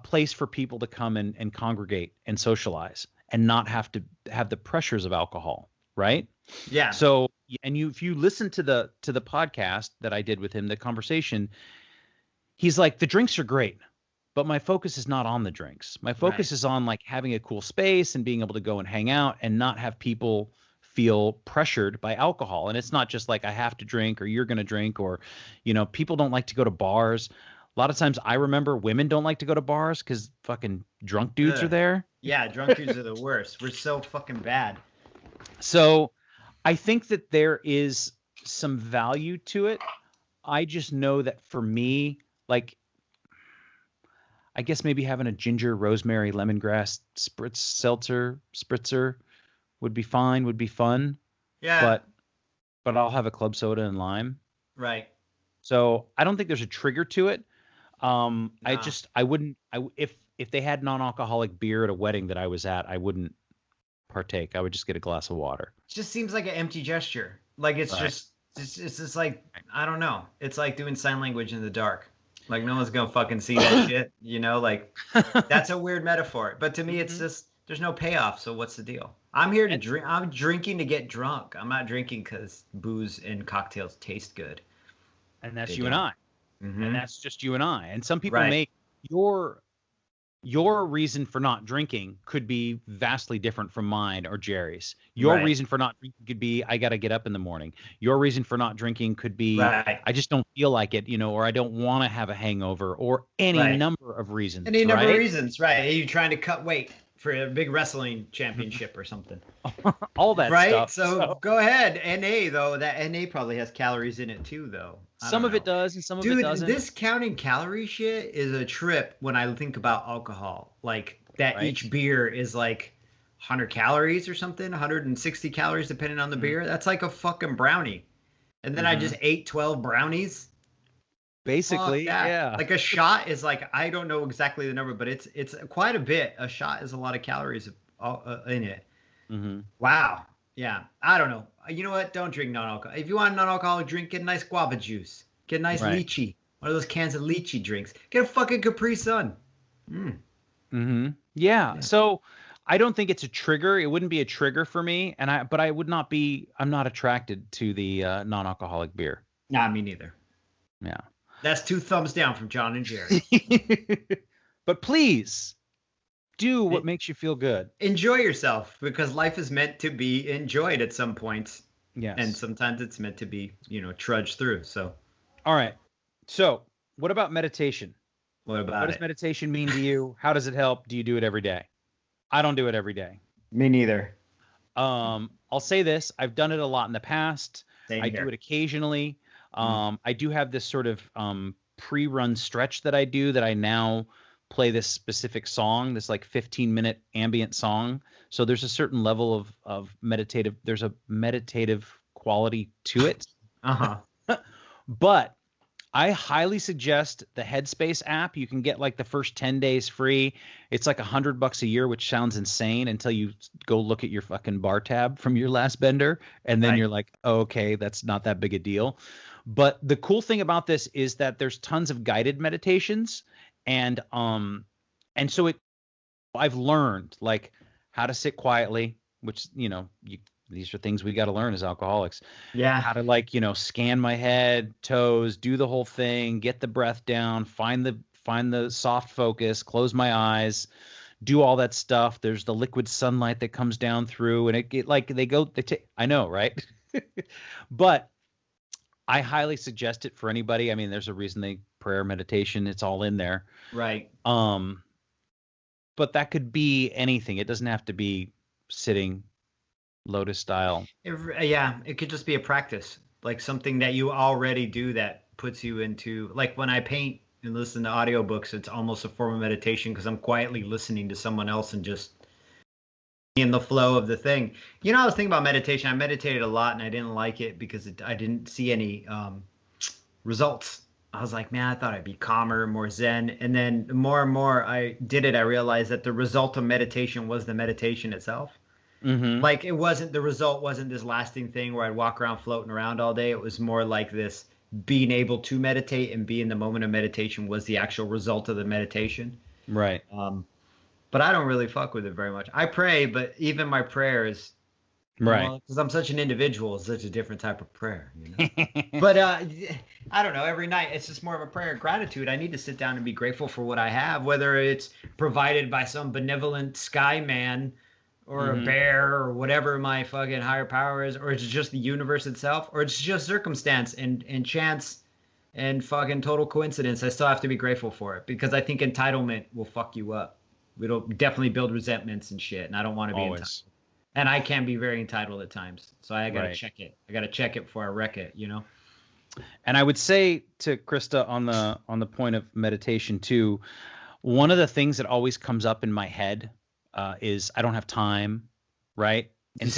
place for people to come and congregate and socialize and not have to have the pressures of alcohol. Right. Yeah. So, if you listen to the podcast that I did with him, the conversation, he's like, the drinks are great, but my focus is not on the drinks. My focus is on like having a cool space and being able to go and hang out and not have people feel pressured by alcohol. And it's not just like I have to drink or you're going to drink, or, people don't like to go to bars. A lot of times I remember women don't like to go to bars because fucking drunk dudes are there. Yeah. Drunk dudes are the worst. We're so fucking bad. So I think that there is some value to it. I just know that for me, like, I guess maybe having a ginger, rosemary, lemongrass spritzer would be fine, would be fun. Yeah. But I'll have a club soda and lime. Right. So I don't think there's a trigger to it. I wouldn't, if they had non-alcoholic beer at a wedding that I was at, I wouldn't partake. I would just get a glass of water. It just seems like an empty gesture. Like it's just like, I don't know. It's like doing sign language in the dark. Like no one's gonna fucking see that shit. Like that's a weird metaphor. But to me, it's just there's no payoff. So what's the deal? I'm here to drink. I'm drinking to get drunk. I'm not drinking because booze and cocktails taste good. And that's you and I. And that's just you and I. And some people make your reason for not drinking could be vastly different from mine or Jerry's. Your reason for not drinking could be, I got to get up in the morning. Your reason for not drinking could be, I just don't feel like it, or I don't want to have a hangover, or any number of reasons. Any number of reasons, right? Are you trying to cut weight for a big wrestling championship or something? All that stuff. So go ahead. NA, though, that NA probably has calories in it too, though. Some of it does and some of it doesn't. Dude, this counting calorie shit is a trip when I think about alcohol. Like that each beer is like 100 calories or something, 160 calories depending on the beer. That's like a fucking brownie. And then I just ate 12 brownies. Basically, yeah. Like a shot is like, I don't know exactly the number, but it's quite a bit. A shot is a lot of calories in it. Wow. Yeah. I don't know. You know what? Don't drink non-alcoholic. If you want a non-alcoholic drink, get a nice guava juice. Get a nice lychee. One of those cans of lychee drinks. Get a fucking Capri Sun. Yeah. So I don't think it's a trigger. It wouldn't be a trigger for me. But I would not be, I'm not attracted to the non-alcoholic beer. Nah, me neither. Yeah. That's 2 thumbs down from John and Jerry. But please do what makes you feel good. Enjoy yourself, because life is meant to be enjoyed at some points. Yes. And sometimes it's meant to be, trudged through. So. All right. So what about meditation? What What about does it? meditation mean to you? How does it help? Do you do it every day? I don't do it every day. Me neither. I'll say this. I've done it a lot in the past. Same I do here. it occasionally. Mm. I do have this sort of pre-run stretch that I do that I now play this specific song, this like 15-minute ambient song. So there's a certain level of meditative, there's a meditative quality to it. Uh-huh. But I highly suggest the Headspace app. You can get like the first 10 days free. It's like $100 a year, which sounds insane until you go look at your fucking bar tab from your last bender. And then Right. you're like, oh, okay, that's not that big a deal. But the cool thing about this is that there's tons of guided meditations. And so I've learned like how to sit quietly, which, these are things we got to learn as alcoholics. Yeah. How to like, scan my head, toes, do the whole thing, get the breath down, find the soft focus, close my eyes, do all that stuff. There's the liquid sunlight that comes down through, and it like I know, right? But I highly suggest it for anybody. I mean, there's a reason prayer, meditation, it's all in there. Right. But that could be anything. It doesn't have to be sitting lotus style. Yeah, it could just be a practice, like something that you already do that puts you into, like when I paint and listen to audiobooks, it's almost a form of meditation because I'm quietly listening to someone else and just in the flow of the thing. I was thinking about meditation. I meditated a lot and I didn't like it because I didn't see any results. I was like, man, I thought I'd be calmer, more zen. And then the more and more I did it, I realized that the result of meditation was the meditation itself. Mm-hmm. Like the result wasn't this lasting thing where I'd walk around floating around all day. It was more like this being able to meditate and be in the moment of meditation was the actual result of the meditation. Right. But I don't really fuck with it very much. I pray, but even my prayers, Right. because I'm such an individual, it's such a different type of prayer. But I don't know. Every night, it's just more of a prayer of gratitude. I need to sit down and be grateful for what I have, whether it's provided by some benevolent sky man or a bear or whatever my fucking higher power is, or it's just the universe itself, or it's just circumstance and chance and fucking total coincidence. I still have to be grateful for it because I think entitlement will fuck you up. It'll definitely build resentments and shit, and I don't want to be entitled. And I can be very entitled at times, so I gotta check it. I gotta check it before I wreck it, And I would say to Krista on the point of meditation too, one of the things that always comes up in my head is I don't have time, right? And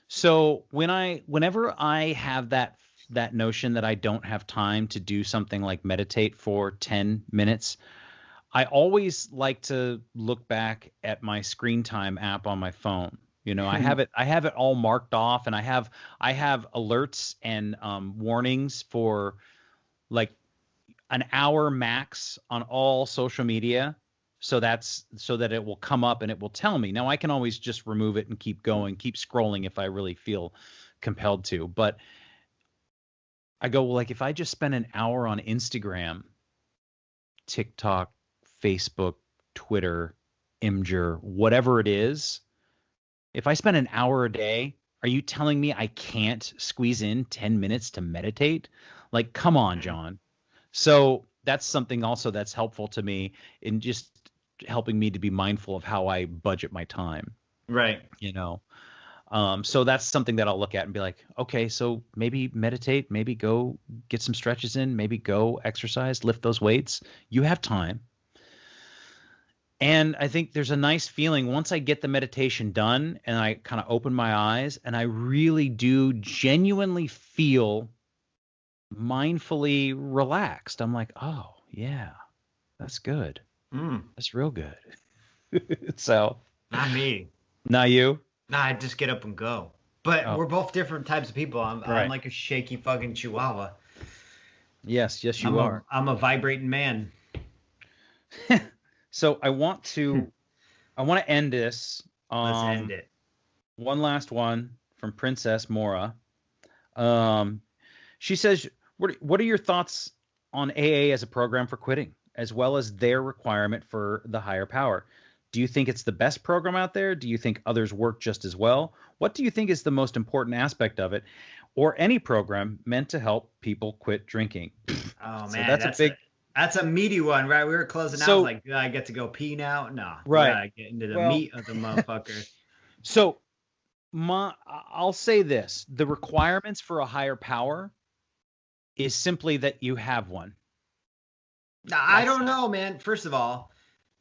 so whenever I have that notion that I don't have time to do something like meditate for 10 minutes, I always like to look back at my screen time app on my phone. I have it all marked off, and I have alerts and warnings for like an hour max on all social media. So that it will come up and it will tell me. Now I can always just remove it and keep going, keep scrolling if I really feel compelled to. But I go, well, like if I just spend an hour on Instagram, TikTok, Facebook, Twitter, Imgur, whatever it is, if I spend an hour a day, are you telling me I can't squeeze in 10 minutes to meditate? Like, come on, John. So that's something also that's helpful to me in just helping me to be mindful of how I budget my time. Right. So that's something that I'll look at and be like, okay, so maybe meditate, maybe go get some stretches in, maybe go exercise, lift those weights. You have time. And I think there's a nice feeling once I get the meditation done and I kind of open my eyes and I really do genuinely feel mindfully relaxed. I'm like, oh yeah, that's good. That's real good. So Not me. Not you? Nah, I just get up and go. But we're both different types of people. I'm like a shaky fucking chihuahua. Yes, you are. I'm a vibrating man. So I want to end this. Let's end it. One last one from Princess Mora. She says, what are your thoughts on AA as a program for quitting, as well as their requirement for the higher power? Do you think it's the best program out there? Do you think others work just as well? What do you think is the most important aspect of it, or any program meant to help people quit drinking? Oh So man, that's a big. That's a meaty one, right? We were closing out. I was like, do I get to go pee now? No. Right. I get into the meat of the motherfucker. So I'll say this. The requirements for a higher power is simply that you have one. I don't know, man. First of all,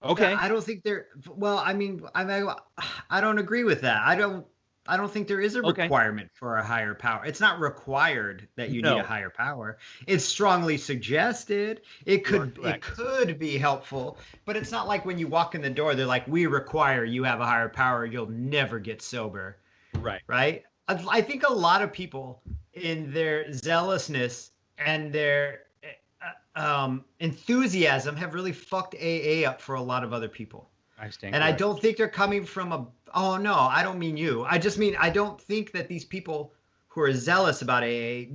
okay, I don't think there. Well, I mean, I don't agree with that. I don't think there is a requirement for a higher power. It's not required that you need a higher power. It's strongly suggested. It could be helpful, but it's not like when you walk in the door, they're like, "We require you have a higher power. You'll never get sober." Right. Right. I think a lot of people, in their zealousness and their enthusiasm, have really fucked AA up for a lot of other people. I don't think they're coming from oh no, I don't mean you. I just mean, I don't think that these people who are zealous about AA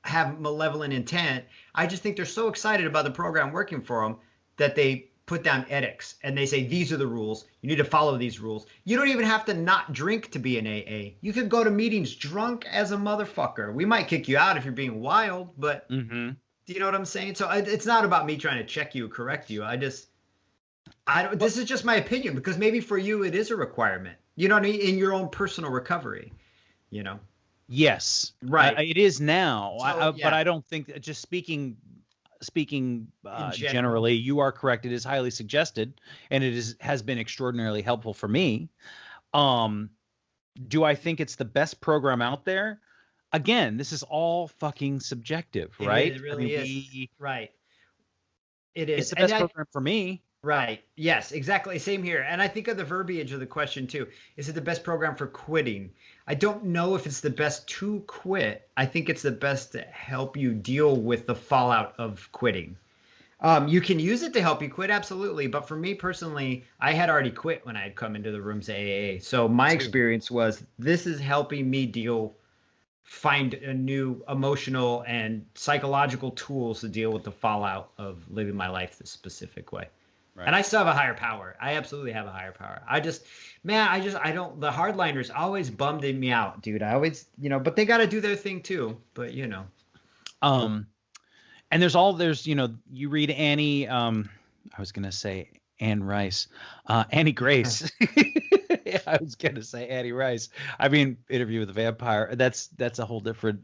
have malevolent intent. I just think they're so excited about the program working for them that they put down edicts and they say, these are the rules. You need to follow these rules. You don't even have to not drink to be an AA. You could go to meetings drunk as a motherfucker. We might kick you out if you're being wild, but do you know what I'm saying? So it's not about me trying to check you, correct you. This is just my opinion, because maybe for you it is a requirement, you know what I mean, in your own personal recovery, you know? Yes, right. It is now, so, but I don't think, just speaking generally, you are correct. It is highly suggested, and it has been extraordinarily helpful for me. Do I think it's the best program out there? Again, this is all fucking subjective, right? It really is. Right. It is. It's the best program for me. Right. Yes, exactly. Same here. And I think of the verbiage of the question too. Is it the best program for quitting? I don't know if it's the best to quit. I think it's the best to help you deal with the fallout of quitting. You can use it to help you quit, absolutely. But for me personally, I had already quit when I had come into the rooms of AA. So my experience was, this is helping me find a new emotional and psychological tools to deal with the fallout of living my life this specific way. Right. And I still have a higher power. I absolutely have a higher power. I don't, the hardliners always bummed me out, dude. I always, but they got to do their thing too. But, and there's, you read Annie, I was going to say Anne Rice, Annie Grace. I was going to say Annie Rice. I mean, Interview with the Vampire. That's a whole different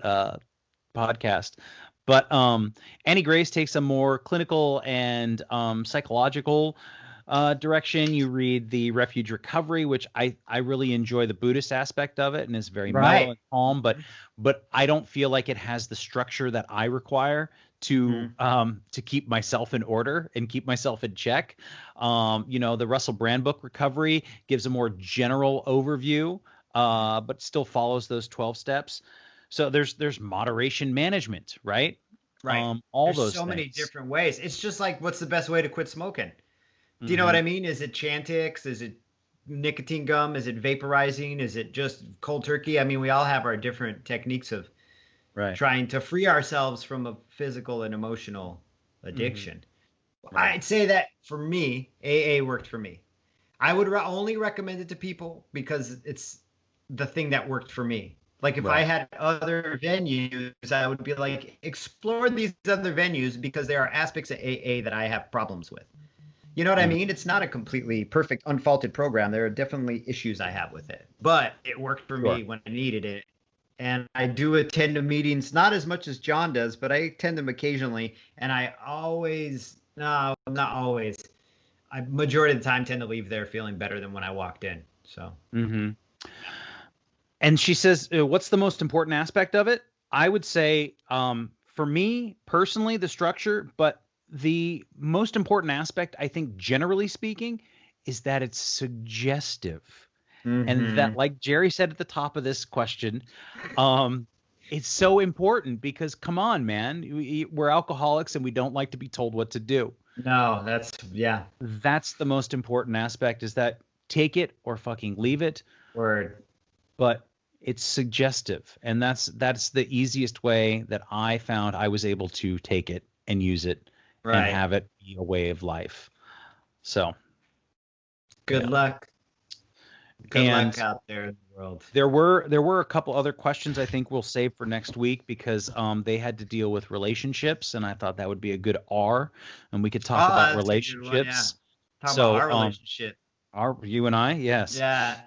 podcast. But Annie Grace takes a more clinical and psychological direction. You read the Refuge Recovery, which I really enjoy the Buddhist aspect of it, and is very mellow and calm. But I don't feel like it has the structure that I require to keep myself in order and keep myself in check. The Russell Brand book Recovery gives a more general overview, but still follows those 12 steps. So there's moderation management, right? Right. There's so many different ways. It's just like, what's the best way to quit smoking? Do you know what I mean? Is it Chantix? Is it nicotine gum? Is it vaporizing? Is it just cold turkey? I mean, we all have our different techniques of trying to free ourselves from a physical and emotional addiction. Right. I'd say that for me, AA worked for me. I would only recommend it to people because it's the thing that worked for me. Like if I had other venues, I would be like, explore these other venues because there are aspects of AA that I have problems with. You know what I mean? It's not a completely perfect, unfaulted program. There are definitely issues I have with it, but it worked for me when I needed it. And I do attend the meetings, not as much as John does, but I attend them occasionally. And I majority of the time tend to leave there feeling better than when I walked in. So. And she says, what's the most important aspect of it? I would say, for me personally, the structure, but the most important aspect, I think, generally speaking, is that it's suggestive. And that, like Jerry said at the top of this question, it's so important because, come on, man, we're alcoholics and we don't like to be told what to do. No, that's the most important aspect, is that take it or fucking leave it. Word. But it's suggestive, and that's the easiest way that I found I was able to take it and use it and have it be a way of life. So good luck. Good luck out there in the world. There were a couple other questions I think we'll save for next week because they had to deal with relationships, and I thought that would be a good R, and we could talk about That's a good one, yeah. relationships. Talk So, about our relationship. You and I, yes. Yeah.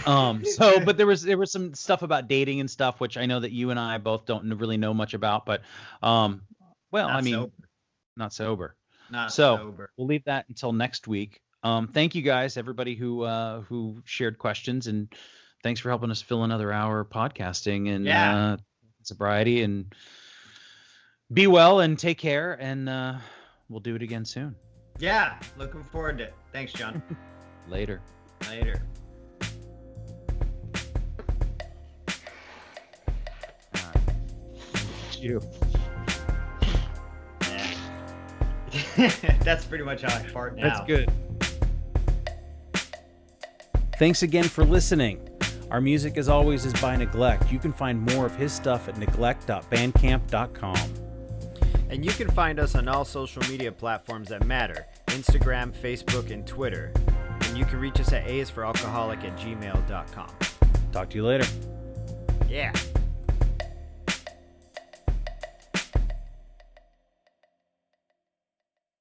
But there was some stuff about dating and stuff, which I know that you and I both don't really know much about, but Not not sober. Not So sober. we'll leave that until next week. Thank you guys, everybody who shared questions, and thanks for helping us fill another hour of podcasting and sobriety. And be well and take care, and we'll do it again soon. Yeah, looking forward to it. Thanks, John. Later. Later. All right. You. That's pretty much how I fart now. That's good. Thanks again for listening. Our music, as always, is by Neglect. You can find more of his stuff at neglect.bandcamp.com. And you can find us on all social media platforms that matter: Instagram, Facebook, and Twitter. And you can reach us at aisforalcoholic@gmail.com. Talk to you later. Yeah.